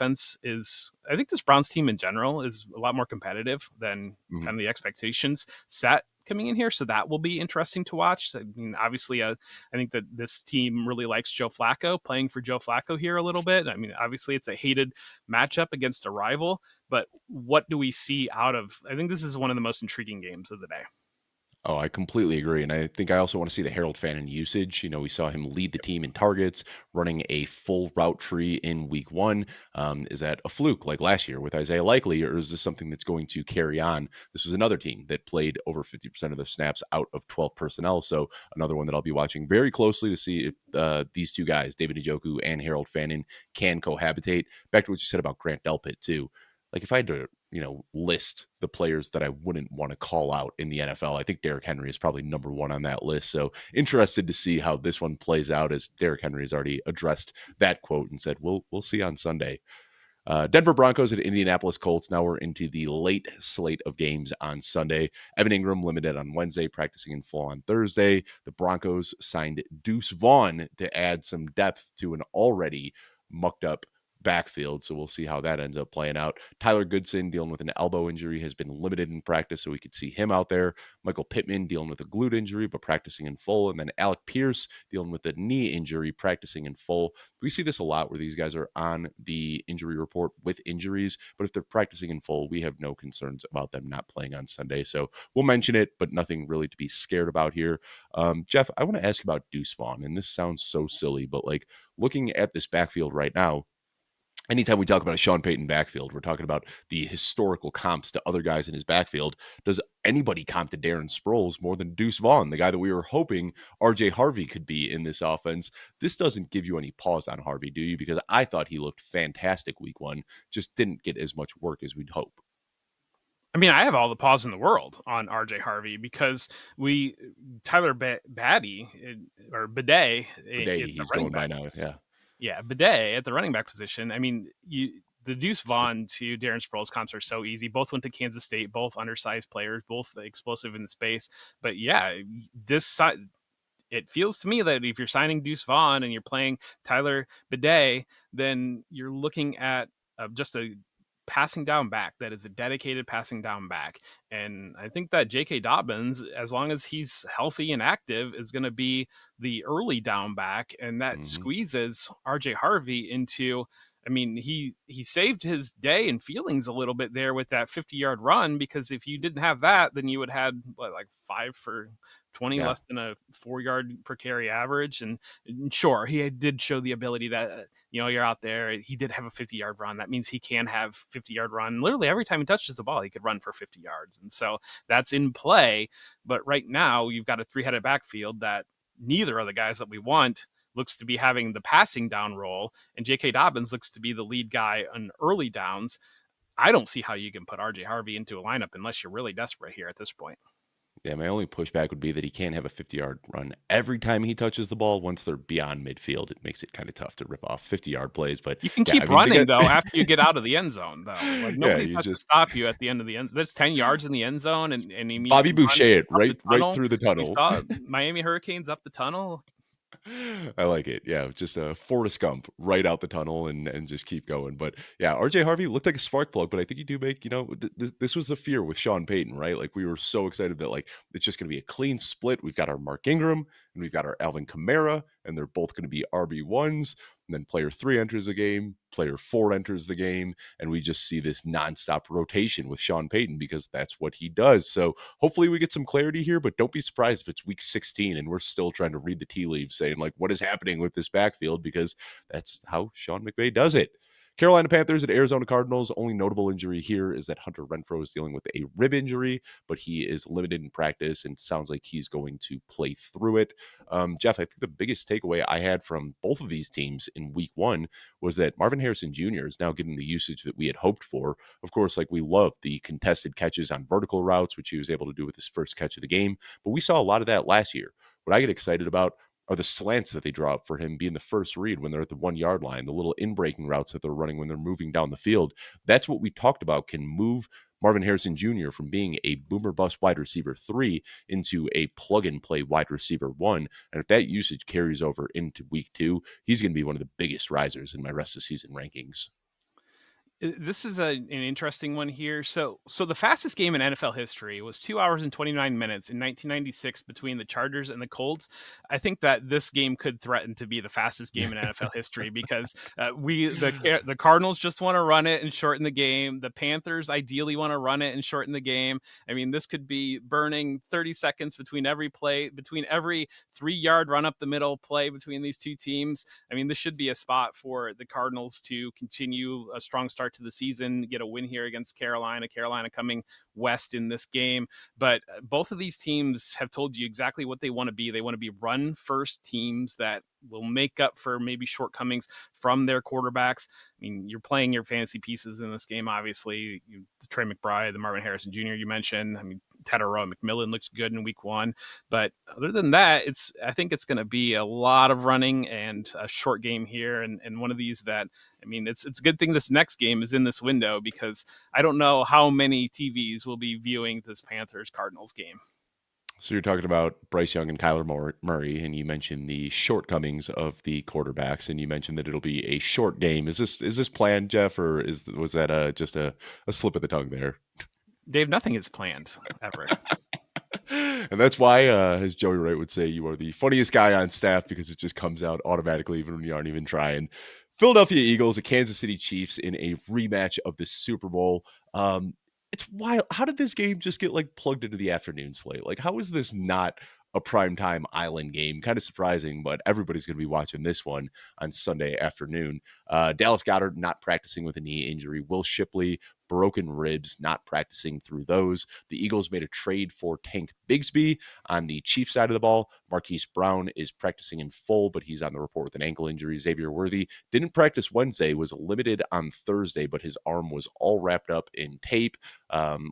in general is a lot more competitive than Mhm. kind of the expectations set coming in here. So that will be interesting to watch. I mean, obviously, I think that this team really likes Joe Flacco, playing for Joe Flacco here a little bit. I mean, obviously it's a hated matchup against a rival, but what do we see out of, I think this is one of the most intriguing games of the day. Oh, I completely agree. And I think I also want to see the Harold Fannin usage. We saw him lead the team in targets, running a full route tree in week one. Is that a fluke like last year with Isaiah Likely, or is this something that's going to carry on? This was another team that played over 50% of their snaps out of 12 personnel. So another one that I'll be watching very closely to see if these two guys, David Njoku and Harold Fannin, can cohabitate. Back to what you said about Grant Delpit, too. Like if I had to list the players that I wouldn't want to call out in the NFL, I think Derrick Henry is probably number one on that list. So interested to see how this one plays out, as Derrick Henry has already addressed that quote and said, we'll see on Sunday. Denver Broncos at Indianapolis Colts. Now we're into the late slate of games on Sunday. Evan Ingram limited on Wednesday, practicing in full on Thursday. The Broncos signed Deuce Vaughn to add some depth to an already mucked up backfield. So we'll see how that ends up playing out. Tyler Goodson dealing with an elbow injury has been limited in practice, so we could see him out there. Michael Pittman dealing with a glute injury, but practicing in full. And then Alec Pierce dealing with a knee injury, practicing in full. We see this a lot where these guys are on the injury report with injuries, but if they're practicing in full, we have no concerns about them not playing on Sunday. So we'll mention it, but nothing really to be scared about here. Jeff, I want to ask about Deuce Vaughn, and this sounds so silly, but like looking at this backfield right now, anytime we talk about a Sean Payton backfield, we're talking about the historical comps to other guys in his backfield. Does anybody comp to Darren Sproles more than Deuce Vaughn, the guy that we were hoping RJ Harvey could be in this offense? This doesn't give you any pause on Harvey, do you? Because I thought he looked fantastic week one, just didn't get as much work as we'd hope. I mean, I have all the pause in the world on RJ Harvey because Tyler Batty or Bidet Day at the he's running going by back now. position. Yeah. Yeah, Bidet at the running back position. I mean, the Deuce Vaughn to Darren Sproles comps are so easy. Both went to Kansas State, both undersized players, both explosive in space. But yeah, it feels to me that if you're signing Deuce Vaughn and you're playing Tyler Bidet, then you're looking at just a passing down back that is a dedicated passing down back. And I think that J.K. Dobbins, as long as he's healthy and active, is going to be the early down back. And that Mm-hmm. squeezes RJ Harvey into, I mean, he saved his day and feelings a little bit there with that 50-yard run, because if you didn't have that, then you would have had like 5 for 20, Yeah. less than a 4-yard per carry average. And sure, he did show the ability that, you're out there. He did have a 50-yard run. That means he can have 50-yard run. Literally every time he touches the ball, he could run for 50 yards. And so that's in play. But right now you've got a 3-headed backfield that neither of the guys that we want looks to be having the passing down role, and J.K. Dobbins looks to be the lead guy on early downs. I don't see how you can put RJ Harvey into a lineup unless you're really desperate here at this point. Yeah, my only pushback would be that he can't have a 50-yard run every time he touches the ball. Once they're beyond midfield, it makes it kind of tough to rip off 50-yard plays. But You can yeah, I keep mean, running though after you get out of the end zone though. Like yeah, nobody you has to just stop you at the end of the end zone. There's 10 yards in the end zone, and you Bobby can run Boucher it up the right tunnel. through the We tunnel. saw Miami Hurricanes up the tunnel. I like it. Yeah, just a Forrest Gump right out the tunnel and just keep going. But yeah, RJ Harvey looked like a spark plug, but I think you do make, this was the fear with Sean Payton, right? Like we were so excited that like it's just going to be a clean split. We've got our Mark Ingram and we've got our Alvin Kamara, and they're both going to be RB1s. and then player 3 enters the game, player 4 enters the game, and we just see this nonstop rotation with Sean Payton because that's what he does. So hopefully we get some clarity here, but don't be surprised if it's week 16 and we're still trying to read the tea leaves saying, like, what is happening with this backfield, because that's how Sean McVay does it. Carolina Panthers at Arizona Cardinals. Only notable injury here is that Hunter Renfrow is dealing with a rib injury, but he is limited in practice and sounds like he's going to play through it. Jeff, I think the biggest takeaway I had from both of these teams in week one was that Marvin Harrison Jr. is now getting the usage that we had hoped for. Of course, like, we love the contested catches on vertical routes, which he was able to do with his first catch of the game, but we saw a lot of that last year. What I get excited about are the slants that they draw up for him being the first read when they're at the 1 yard line, the little in-breaking routes that they're running when they're moving down the field. That's what we talked about can move Marvin Harrison Jr. from being a boomer bust wide receiver 3 into a plug and play wide receiver 1. And if that usage carries over into week 2, he's going to be one of the biggest risers in my rest of season rankings. This is an interesting one here. So the fastest game in NFL history was 2 hours and 29 minutes in 1996 between the Chargers and the Colts. I think that this game could threaten to be the fastest game in NFL history because the Cardinals just want to run it and shorten the game. The Panthers ideally want to run it and shorten the game. I mean, this could be burning 30 seconds between every play, between every 3-yard run up the middle play between these two teams. I mean, this should be a spot for the Cardinals to continue a strong start to the season, get a win here against Carolina coming west in this game. But both of these teams have told you exactly what they want to be. They want to be run first teams that will make up for maybe shortcomings from their quarterbacks. I mean, you're playing your fantasy pieces in this game, obviously. The Trey McBride, the Marvin Harrison Jr. you mentioned. I mean, Tedero McMillan looks good in week 1. But other than that, I think it's going to be a lot of running and a short game here. And one of these that, I mean, it's a good thing this next game is in this window because I don't know how many TVs will be viewing this Panthers-Cardinals game. So you're talking about Bryce Young and Kyler Murray, and you mentioned the shortcomings of the quarterbacks, and you mentioned that it'll be a short game. Is this planned, Jeff, or was that just a slip of the tongue there? Dave, nothing is planned ever. And that's why, as Joey Wright would say, you are the funniest guy on staff because it just comes out automatically even when you aren't even trying. Philadelphia Eagles, the Kansas City Chiefs in a rematch of the Super Bowl. It's wild. How did this game just get like plugged into the afternoon slate? Like, how is this not a primetime island game? Kind of surprising, but everybody's going to be watching this one on Sunday afternoon. Dallas Goedert not practicing with a knee injury. Will Shipley, broken ribs, not practicing through those. The Eagles made a trade for Tank Bigsby on the Chiefs side of the ball. Marquise Brown is practicing in full, but he's on the report with an ankle injury. Xavier Worthy didn't practice Wednesday, was limited on Thursday, but his arm was all wrapped up in tape.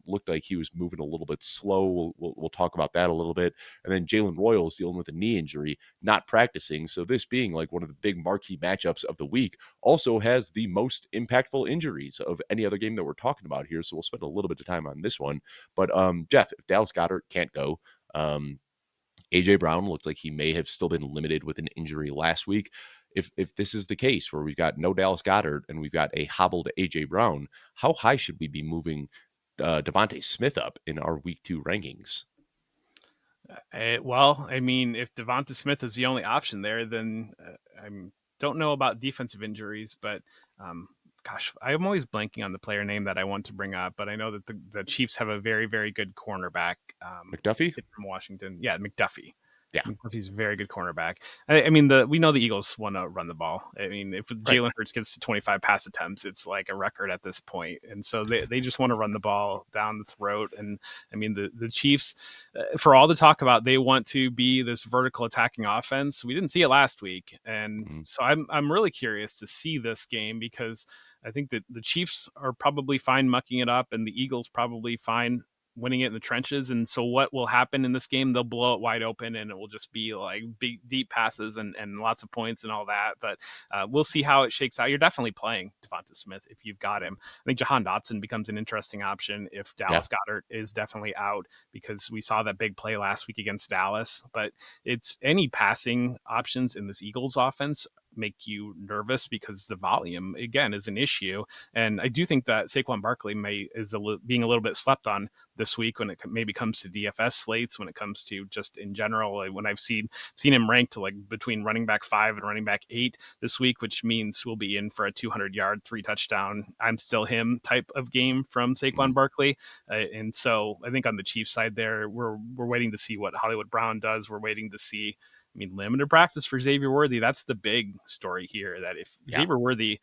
Looked like he was moving a little bit slow. We'll talk about that a little bit. And then Jalen Royals dealing with a knee injury, not practicing. So this being like one of the big marquee matchups of the week also has the most impactful injuries of any other game that we're talking about here. So we'll spend a little bit of time on this one. But Jeff, if Dallas Goedert can't go, AJ Brown looked like he may have still been limited with an injury last week. If this is the case where we've got no Dallas Goedert and we've got a hobbled AJ Brown, how high should we be moving Devontae Smith up in our week 2 rankings? Well, I mean, if Devonta Smith is the only option there, then I don't know about defensive injuries, but gosh, I'm always blanking on the player name that I want to bring up, but I know that the Chiefs have a very, very good cornerback. McDuffie? From Washington. Yeah, McDuffie. Yeah. McDuffie's a very good cornerback. I mean, we know the Eagles want to run the ball. I mean, if Jalen Hurts gets to 25 pass attempts, it's like a record at this point. And so they just want to run the ball down the throat. And I mean, the Chiefs, for all the talk about, they want to be this vertical attacking offense. We didn't see it last week. And so I'm really curious to see this game because I think that the Chiefs are probably fine mucking it up and the Eagles probably fine winning it in the trenches. And so what will happen in this game? They'll blow it wide open and it will just be like big, deep passes and lots of points and all that. But we'll see how it shakes out. You're definitely playing Devonta Smith if you've got him. I think Jahan Dotson becomes an interesting option if Dallas Goedert is definitely out because we saw that big play last week against Dallas. But it's any passing options in this Eagles offense make you nervous because the volume again is an issue. And I do think that Saquon Barkley is being a little bit slept on this week when it maybe comes to DFS slates, when it comes to just in general. Like when I've seen him ranked like between running back 5 and running back 8 this week, which means we'll be in for a 200-yard, 3-touchdown, I'm still him type of game from Saquon Barkley. And so I think on the Chiefs side there, we're waiting to see what Hollywood Brown does. We're waiting to see, limited practice for Xavier Worthy. That's the big story here, that if Xavier Worthy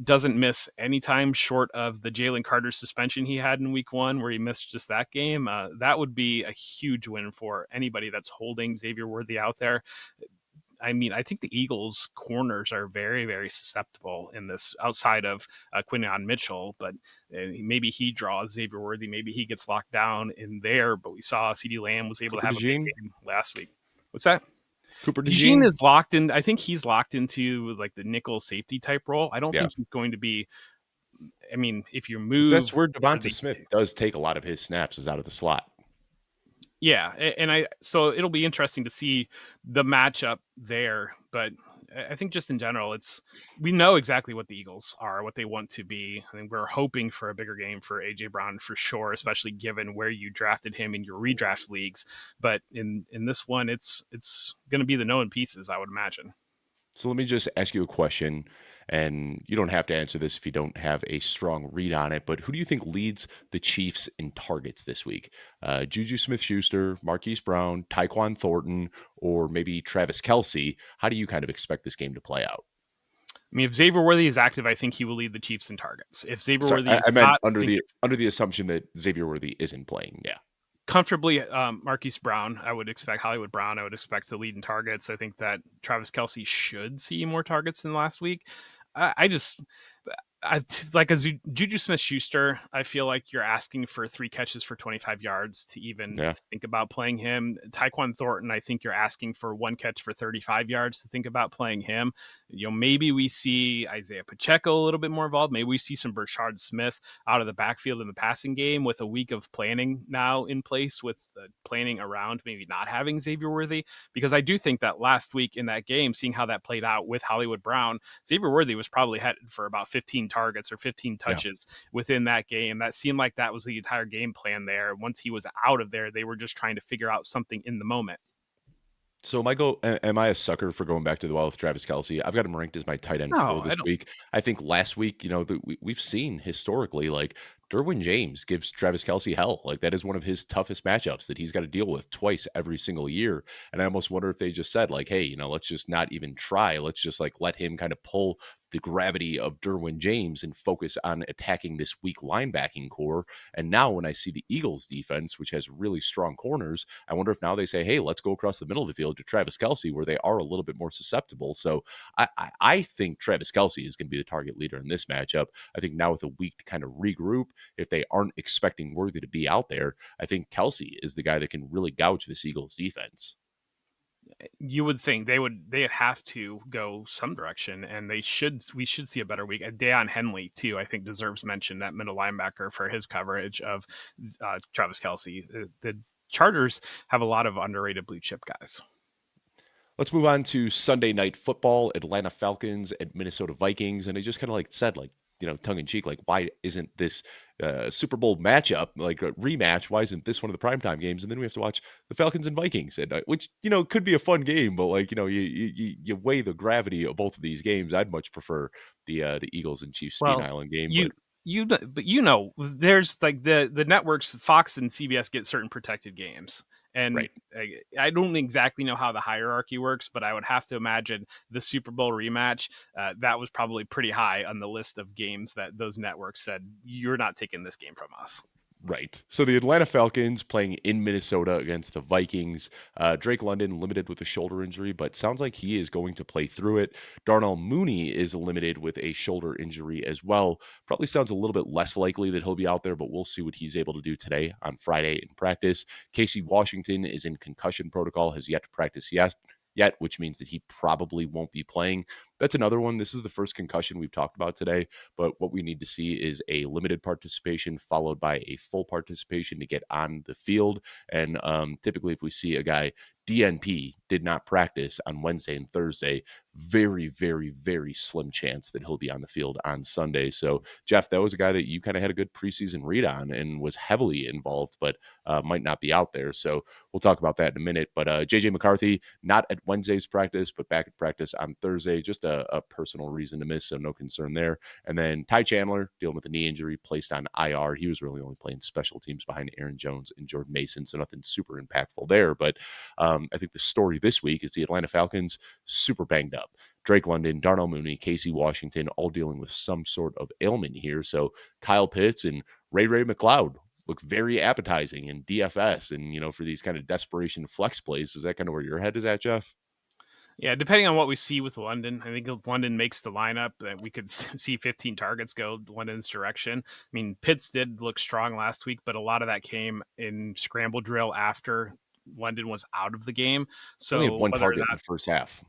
doesn't miss any time short of the Jalen Carter suspension he had in week 1, where he missed just that game, that would be a huge win for anybody that's holding Xavier Worthy out there. I think the Eagles' corners are very, very susceptible in this, outside of Quinyon Mitchell, but maybe he draws Xavier Worthy. Maybe he gets locked down in there, but we saw CeeDee Lamb was able to have a big game last week. What's that? Cooper DeJean is locked in. I think he's locked into like the nickel safety type role. I don't think he's going to be. If you move, that's where Devonta Smith does take a lot of his snaps, is out of the slot. Yeah, and so it'll be interesting to see the matchup there. But I think just in general, we know exactly what the Eagles are, what they want to be. I think we're hoping for a bigger game for AJ Brown for sure, especially given where you drafted him in your redraft leagues. But in this one, it's going to be the known pieces, I would imagine. So let me just ask you a question, and you don't have to answer this if you don't have a strong read on it, but who do you think leads the Chiefs in targets this week? Juju Smith-Schuster, Marquise Brown, Tyquan Thornton, or maybe Travis Kelce? How do you kind of expect this game to play out? If Xavier Worthy is active, I think he will lead the Chiefs in targets. If Xavier Worthy is not, under the assumption that Xavier Worthy isn't playing, yeah. Comfortably, Marquise Brown, I would expect Hollywood Brown, I would expect to lead in targets. I think that Travis Kelce should see more targets than last week. Like a Juju Smith-Schuster, I feel like you're asking for 3 catches for 25 yards to even think about playing him. Tyquan Thornton, I think you're asking for 1 catch for 35 yards to think about playing him. Maybe we see Isaiah Pacheco a little bit more involved. Maybe we see some Brashard Smith out of the backfield in the passing game with a week of planning now in place, with planning around maybe not having Xavier Worthy. Because I do think that last week in that game, seeing how that played out with Hollywood Brown, Xavier Worthy was probably headed for about 15 targets or 15 touches within that game. That seemed like that was the entire game plan there. Once he was out of there, they were just trying to figure out something in the moment. So am I a sucker for going back to the well with Travis Kelce? I've got him ranked as my tight end for this week. I think last week, we've seen historically, like, Derwin James gives Travis Kelce hell. Like, that is one of his toughest matchups that he's got to deal with twice every single year. And I almost wonder if they just said, like, hey, let's just not even try. Let's just like let him kind of pull the gravity of Derwin James and focus on attacking this weak linebacking core. And now when I see the Eagles defense, which has really strong corners, I wonder if now they say, hey, let's go across the middle of the field to Travis Kelce, where they are a little bit more susceptible. So I think Travis Kelce is going to be the target leader in this matchup. I think now with a week to kind of regroup, if they aren't expecting Worthy to be out there, I think Kelce is the guy that can really gouge this Eagles defense. You would think they'd have to go some direction, and we should see a better week. Deion Henley too, I think, deserves mention, that middle linebacker, for his coverage of Travis Kelce. The Chargers have a lot of underrated blue chip guys. Let's move on to Sunday Night Football. Atlanta Falcons at Minnesota Vikings, and I just kind of said, tongue in cheek, like, why isn't this Super Bowl matchup, like a rematch? Why isn't this one of the primetime games? And then we have to watch the Falcons and Vikings, and which could be a fun game, but you weigh the gravity of both of these games. I'd much prefer the Eagles and Chiefs Bean Island game. There's like the networks, Fox and CBS, get certain protected games. And right. I don't exactly know how the hierarchy works, but I would have to imagine the Super Bowl rematch, that was probably pretty high on the list of games that those networks said, you're not taking this game from us. Right. So the Atlanta Falcons playing in Minnesota against the Vikings. Drake London limited with a shoulder injury, but sounds like he is going to play through it. Darnell Mooney is limited with a shoulder injury as well. Probably sounds a little bit less likely that he'll be out there, but we'll see what he's able to do today on Friday in practice. Casey Washington is in concussion protocol, has yet to practice yet, which means that he probably won't be playing. That's another one. This is the first concussion we've talked about today, but what we need to see is a limited participation followed by a full participation to get on the field. And typically if we see a guy DNP, did not practice on Wednesday and Thursday, very, very, very slim chance that he'll be on the field on Sunday. So, Jeff, that was a guy that you kind of had a good preseason read on and was heavily involved, but might not be out there. So, we'll talk about that in a minute. But JJ McCarthy, not at Wednesday's practice, but back at practice on Thursday. Just a personal reason to miss, so no concern there. And then Ty Chandler, dealing with a knee injury, placed on IR. He was really only playing special teams behind Aaron Jones and Jordan Mason, so nothing super impactful there. But I think the story this week is the Atlanta Falcons super banged up. Drake London, Darnell Mooney, Casey Washington, all dealing with some sort of ailment here. So Kyle Pitts and Ray McLeod look very appetizing in DFS. And, for these kind of desperation flex plays, is that kind of where your head is at, Jeff? Yeah, depending on what we see with London, I think if London makes the lineup, that we could see 15 targets go London's direction. I mean, Pitts did look strong last week, but a lot of that came in scramble drill after London was out of the game. So Only had one whether or target in not, the first half.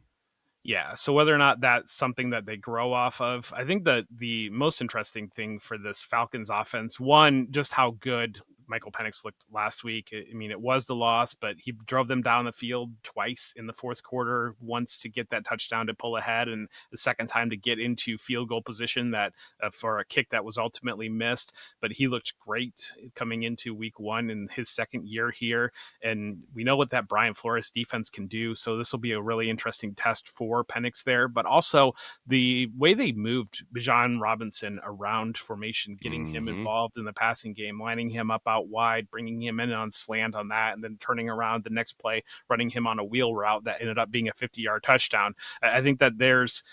yeah, so whether or not that's something that they grow off of, I think that the most interesting thing for this Falcons offense, one, just how good Michael Penix looked last week. I mean, it was the loss, but he drove them down the field twice in the fourth quarter, once to get that touchdown to pull ahead, and the second time to get into field goal position that for a kick that was ultimately missed. But he looked great coming into week one in his second year here. And we know what that Brian Flores defense can do. So this will be a really interesting test for Penix there, but also the way they moved Bijan Robinson around formation, getting him involved in the passing game, lining him up out wide, bringing him in on slant on that, and then turning around the next play, running him on a wheel route that ended up being a 50-yard touchdown. I think that there's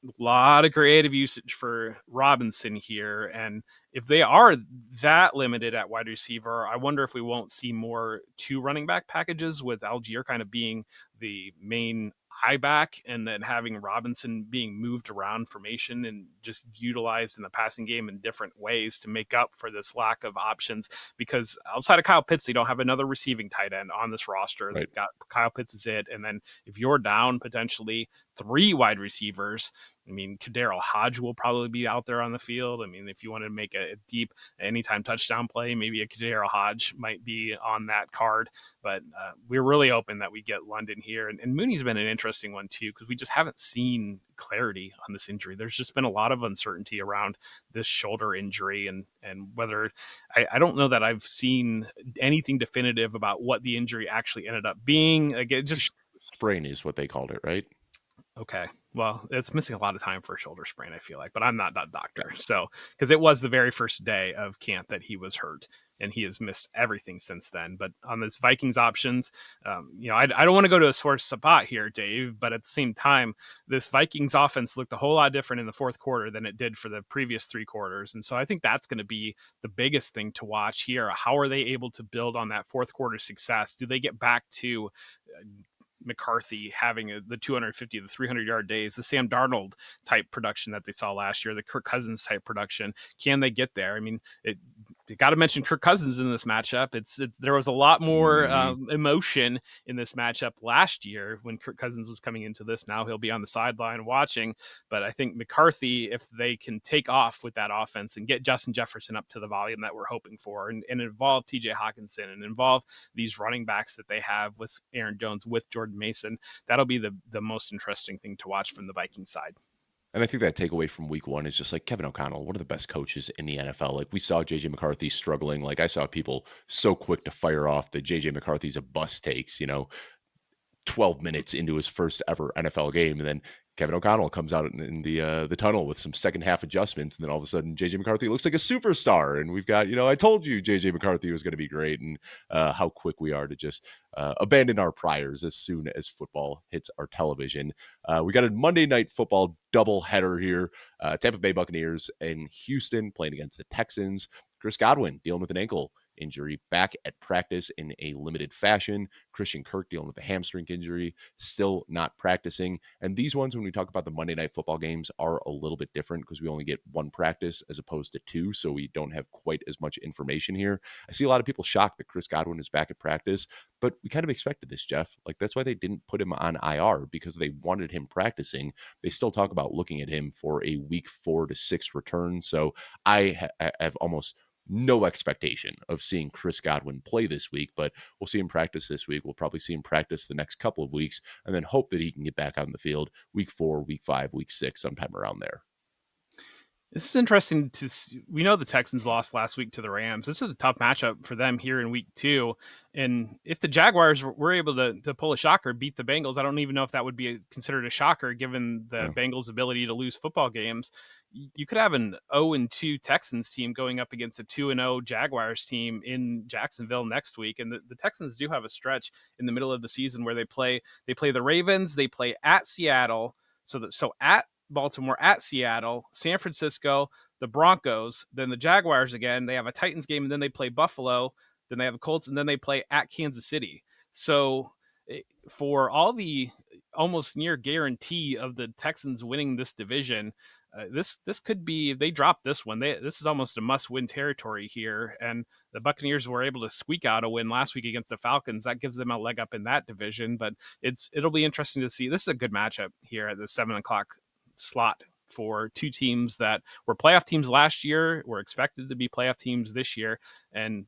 a lot of creative usage for Robinson here. And if they are that limited at wide receiver, I wonder if we won't see more two running back packages, with Algier kind of being the main high back and then having Robinson being moved around formation and just utilized in the passing game in different ways to make up for this lack of options. Because outside of Kyle Pitts, they don't have another receiving tight end on this roster. Right. They've got Kyle Pitts is it. And then if you're down potentially 3 wide receivers, I mean, Kadarius Hodge will probably be out there on the field. I mean, if you want to make a deep anytime touchdown play, maybe a Kadarius Hodge might be on that card. But we're really hoping that we get London here. And Mooney's been an interesting one too, because we just haven't seen clarity on this injury. There's just been a lot of uncertainty around this shoulder injury, and whether I don't know that I've seen anything definitive about what the injury actually ended up being. Again, just Sprain is what they called it, right? Okay. Well, it's missing a lot of time for a shoulder sprain, I feel like, but I'm not a doctor. So, because it was the very first day of camp that he was hurt, and he has missed everything since then. But on this Vikings options, I don't want to go to a sore spot here, Dave, but at the same time, this Vikings offense looked a whole lot different in the fourth quarter than it did for the previous 3 quarters. And so I think that's going to be the biggest thing to watch here. How are they able to build on that fourth quarter success? Do they get back to McCarthy having the 250 to 300-yard days, the Sam Darnold type production that they saw last year, the Kirk Cousins type production? Can they get there? I mean, you got to mention Kirk Cousins in this matchup. There was a lot more emotion in this matchup last year when Kirk Cousins was coming into this. Now he'll be on the sideline watching. But I think McCarthy, if they can take off with that offense and get Justin Jefferson up to the volume that we're hoping for, and involve TJ Hawkinson and involve these running backs that they have with Aaron Jones, with Jordan Mason, that'll be the most interesting thing to watch from the Viking side. And I think that takeaway from week one is just like Kevin O'Connell, one of the best coaches in the NFL. Like we saw JJ McCarthy struggling. Like I saw people so quick to fire off that JJ McCarthy's a bus takes, 12 minutes into his first ever NFL game. And then Kevin O'Connell comes out in the tunnel with some second half adjustments. And then all of a sudden, JJ McCarthy looks like a superstar. And we've got, I told you JJ McCarthy was going to be great. And how quick we are to just abandon our priors as soon as football hits our television. We got a Monday Night Football doubleheader here. Tampa Bay Buccaneers and Houston playing against the Texans. Chris Godwin dealing with an ankle injury, back at practice in a limited fashion. Christian Kirk dealing with a hamstring injury, still not practicing. And these ones, when we talk about the Monday Night Football games, are a little bit different because we only get 1 practice as opposed to 2, so we don't have quite as much information here. I see a lot of people shocked that Chris Godwin is back at practice, but we kind of expected this, Jeff. Like, that's why they didn't put him on IR, because they wanted him practicing. They still talk about looking at him for a week 4 to 6 return. So I have almost no expectation of seeing Chris Godwin play this week, but we'll see him practice this week. We'll probably see him practice the next couple of weeks and then hope that he can get back on the field week 4, week 5, week 6, sometime around there. This is interesting to see. We know the Texans lost last week to the Rams. This is a tough matchup for them here in week 2. And if the Jaguars were able to pull a shocker, beat the Bengals, I don't even know if that would be considered a shocker given the Yeah. Bengals' ability to lose football games. You could have an 0-2 Texans team going up against a 2-0 Jaguars team in Jacksonville next week. And the Texans do have a stretch in the middle of the season where they play the Ravens, they play at Seattle. So at Baltimore, at Seattle, San Francisco, the Broncos, then the Jaguars again. They have a Titans game, and then they play Buffalo. Then they have the Colts, and then they play at Kansas City. So for all the almost near guarantee of the Texans winning this division, this could be, if they drop this one, this is almost a must-win territory here. And the Buccaneers were able to squeak out a win last week against the Falcons. That gives them a leg up in that division. But it'll be interesting to see. This is a good matchup here at the 7:00 slot for two teams that were playoff teams last year, were expected to be playoff teams this year,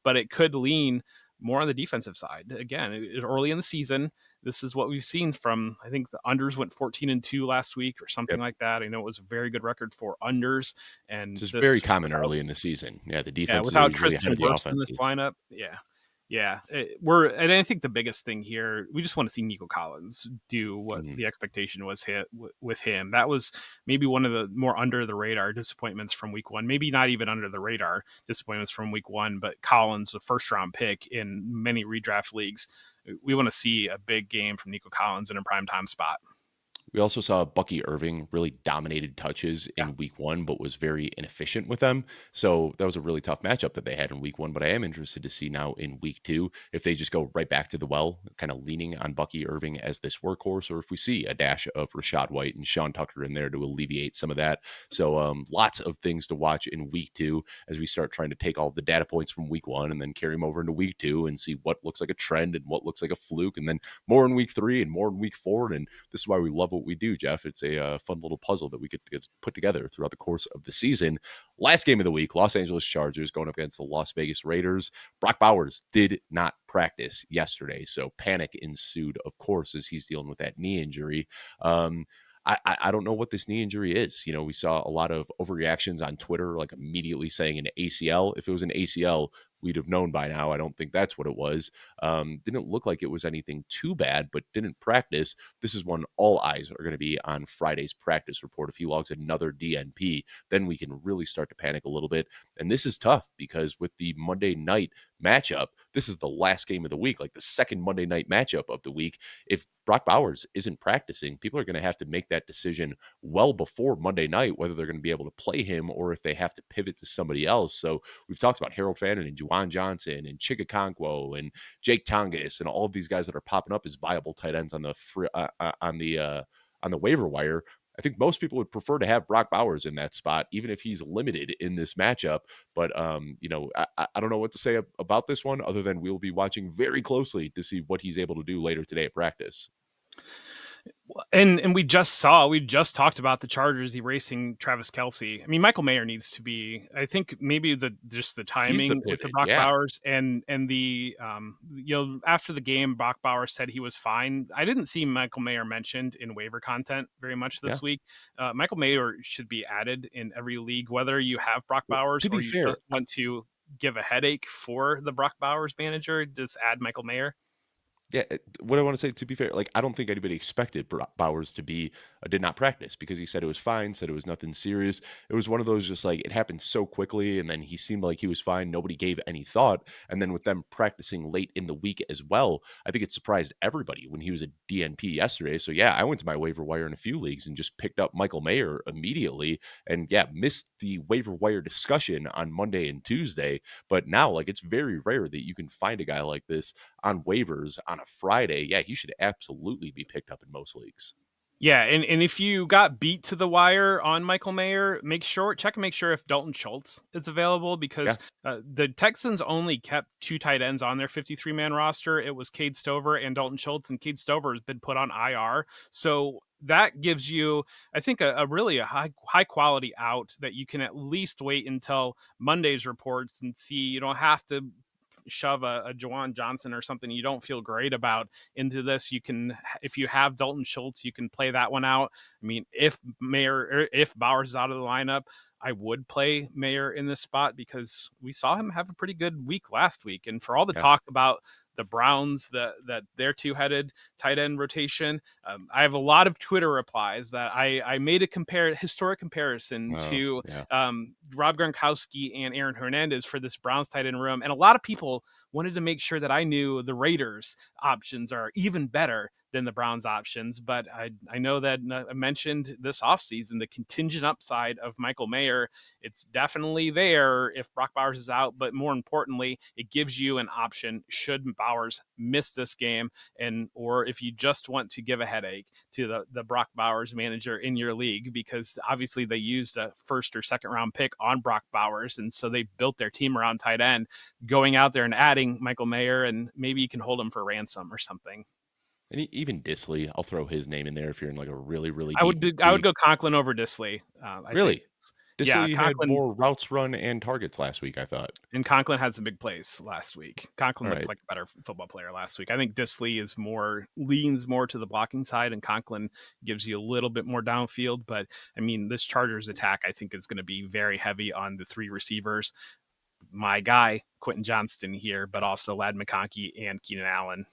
but it could lean more on the defensive side. Again, early in the season, this is what we've seen from, I think the unders went 14-2 last week or something Yep. like that. I know it was a very good record for unders, and Just this very common early in the season. Yeah, the yeah, defenses are without usually ahead Tristan of the Wirfs in this offenses. lineup, and I think the biggest thing here, we just want to see Nico Collins do what Mhm. the expectation was with him. That was maybe one of the more under the radar disappointments from week 1. Maybe not even under the radar disappointments from week 1, but Collins, a first round pick in many redraft leagues. We want to see a big game from Nico Collins in a primetime spot. We also saw Bucky Irving really dominated touches Yeah. in week 1, but was very inefficient with them. So that was a really tough matchup that they had in week 1. But I am interested to see now in week 2 if they just go right back to the well, kind of leaning on Bucky Irving as this workhorse, or if we see a dash of Rashad White and Sean Tucker in there to alleviate some of that. So lots of things to watch in week 2 as we start trying to take all the data points from week 1 and then carry them over into week 2 and see what looks like a trend and what looks like a fluke, and then more in week 3 and more in week 4. And this is why we love what we do, Jeff. It's a fun little puzzle that we get to get put together throughout the course of the season. Last game of the week, Los Angeles Chargers going up against the Las Vegas Raiders. Brock Bowers did not practice yesterday, so panic ensued, of course, as he's dealing with that knee injury. I don't know what this knee injury is. You know, we saw a lot of overreactions on Twitter, like immediately saying an ACL. If it was an ACL, we'd have known by now. I don't think that's what it was. Didn't look like it was anything too bad, but didn't practice. This is when all eyes are going to be on Friday's practice report. If he logs another DNP, then we can really start to panic a little bit. And this is tough because with the Monday night matchup, this is the last game of the week, like the second Monday night matchup of the week. If Brock Bowers isn't practicing, people are going to have to make that decision well before Monday night, whether they're going to be able to play him or if they have to pivot to somebody else. So we've talked about Harold Fannin and Juwan Johnson and Chigakonkwo and Jake Tongas and all of these guys that are popping up as viable tight ends on the waiver wire. I think most people would prefer to have Brock Bowers in that spot, even if he's limited in this matchup. But I don't know what to say about this one other than we'll be watching very closely to see what he's able to do later today at practice. And we just talked about the Chargers erasing Travis Kelce. I mean, Michael Mayer needs to be, I think maybe just the He's the timing with the pivot, Brock yeah. Bowers and the after the game, Brock Bowers said he was fine. I didn't see Michael Mayer mentioned in waiver content very much Yeah. this week. Michael Mayer should be added in every league, whether you have Brock Well, Bowers to or be you fair, just want to give a headache for the Brock Bowers manager. Just add Michael Mayer. yeah, what I want to say, to be fair, like I don't think anybody expected Bowers to be did not practice because he said it was fine, said it was nothing serious. It was one of those just like it happened so quickly, and then he seemed like he was fine. Nobody gave any thought, and then with them practicing late in the week as well, I think it surprised everybody when he was a DNP yesterday. So yeah, I went to my waiver wire in a few leagues and just picked up Michael Mayer immediately, and yeah, missed the waiver wire discussion on Monday and Tuesday. But now, like, it's very rare that you can find a guy like this on waivers on a Friday. Yeah, he should absolutely be picked up in most leagues. Yeah, and if you got beat to the wire on Michael Mayer, check and make sure if Dalton Schultz is available Yeah. because the Texans only kept two tight ends on their 53-man roster. It was Cade Stover and Dalton Schultz, and Cade Stover has been put on IR. So that gives you, I think, a really a high quality out that you can at least wait until Monday's reports and see. You don't have to shove a Jawan Johnson or something you don't feel great about into this. You can, if you have Dalton Schultz, you can play that one out. I mean, if Bowers is out of the lineup, I would play Mayer in this spot because we saw him have a pretty good week last week. And for all the Yeah. talk about the Browns, that their two-headed tight end rotation, I have a lot of Twitter replies that I made a historic comparison to Yeah. Rob Gronkowski and Aaron Hernandez for this Browns tight end room, and a lot of people wanted to make sure that I knew the Raiders options are even better than the Browns options. But I know that I mentioned this offseason, the contingent upside of Michael Mayer. It's definitely there if Brock Bowers is out, but more importantly, it gives you an option should Bowers miss this game, or if you just want to give a headache to the Brock Bowers manager in your league, because obviously they used a first or second round pick on Brock Bowers, and so they built their team around tight end, going out there and adding Michael Mayer, and maybe you can hold him for ransom or something. And even Disley, I'll throw his name in there if you're in like a really, really I deep would league. go Conklin over Disley. I think, Really? yeah, Disley had Conklin. more routes run and targets last week, I thought. And Conklin had some big plays last week. Conklin All looked right. like a better football player last week. I think Disley leans more to the blocking side, and Conklin gives you a little bit more downfield. But I mean, this Chargers attack, I think, is going to be very heavy on the three receivers. My guy, Quentin Johnston here, but also Lad McConkey and Keenan Allen.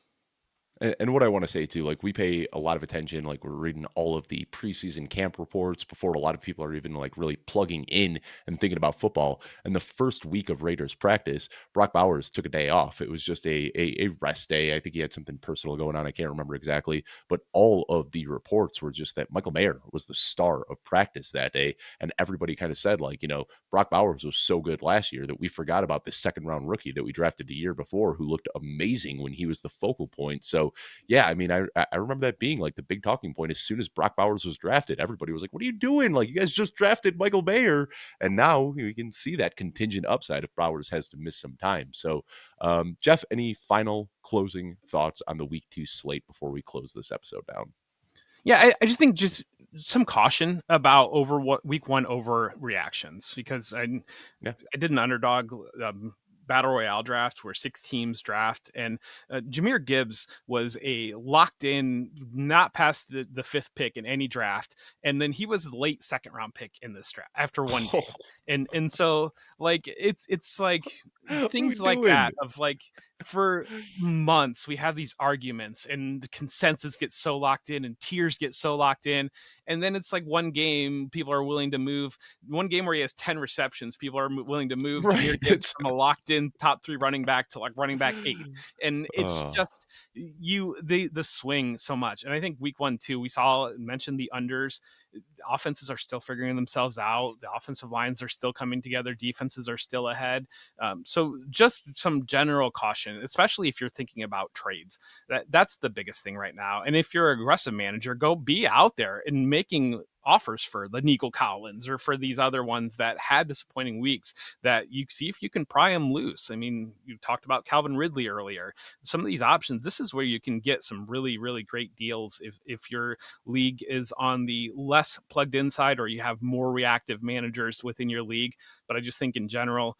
And what I want to say too, like we pay a lot of attention, like we're reading all of the preseason camp reports before a lot of people are even like really plugging in and thinking about football. And the first week of Raiders practice, Brock Bowers took a day off. It was just a rest day. I think he had something personal going on. I can't remember exactly, but all of the reports were just that Michael Mayer was the star of practice that day. And everybody kind of said like, Brock Bowers was so good last year that we forgot about this second round rookie that we drafted the year before who looked amazing when he was the focal point. So yeah, I mean, I remember that being like the big talking point as soon as Brock Bowers was drafted. Everybody was like, "What are you doing? Like, you guys just drafted Michael Mayer," and now you can see that contingent upside if Bowers has to miss some time. So, Jeff, any final closing thoughts on the Week 2 slate before we close this episode down? Yeah, I just think just some caution about week one overreactions, because Yeah. I did an underdog battle royale draft where 6 teams draft, and Jahmyr Gibbs was a locked in, not past the fifth pick in any draft, and then he was the late second round pick in this draft after one game, and so like it's like What are we things like doing? that of like, for months we have these arguments and the consensus gets so locked in and tiers get so locked in, and then it's like one game people are willing to move, one game where he has 10 receptions, people are willing to move Right. Jahmyr Gibbs from a locked in top 3 running back to like running back 8. And it's Uh, just the swing so much. And I think week 1 too, we saw mentioned the unders. Offenses are still figuring themselves out. The offensive lines are still coming together. Defenses are still ahead. So just some general caution, especially if you're thinking about trades. That's the biggest thing right now. And if you're an aggressive manager, go be out there and making offers for the Nico Collins or for these other ones that had disappointing weeks, that you see if you can pry them loose. I mean, you talked about Calvin Ridley earlier. Some of these options, this is where you can get some really, really great deals if your league is on the less plugged in side or you have more reactive managers within your league. But I just think in general,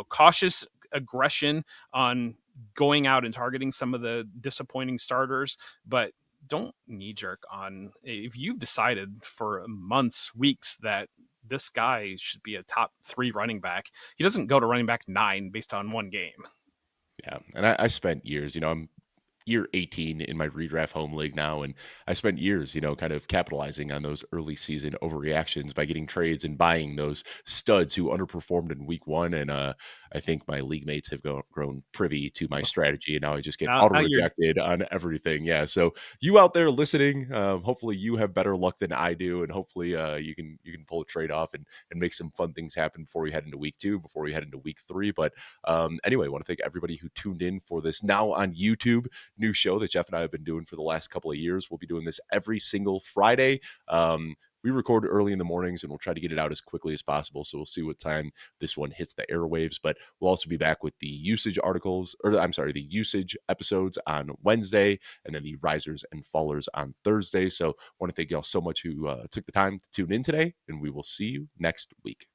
cautious aggression on going out and targeting some of the disappointing starters, but don't knee jerk on, if you've decided for months, weeks that this guy should be a top 3 running back, he doesn't go to running back 9 based on one game. yeah. And I spent years, I'm year 18 in my redraft home league now. And I spent years, kind of capitalizing on those early season overreactions by getting trades and buying those studs who underperformed in week 1. And I think my league mates have grown privy to my strategy. And now I just get Now auto you're rejected on everything. Yeah. So you out there listening, hopefully you have better luck than I do. And hopefully you can pull a trade off and make some fun things happen before we head into week 2, before we head into week 3. But anyway, I want to thank everybody who tuned in for this now on YouTube new show that Jeff and I have been doing for the last couple of years. We'll be doing this every single Friday. we record early in the mornings, and we'll try to get it out as quickly as possible. So we'll see what time this one hits the airwaves. But we'll also be back with the usage articles, or I'm sorry, the usage episodes on Wednesday, and then the risers and fallers on Thursday. So I want to thank y'all so much who took the time to tune in today, and we will see you next week.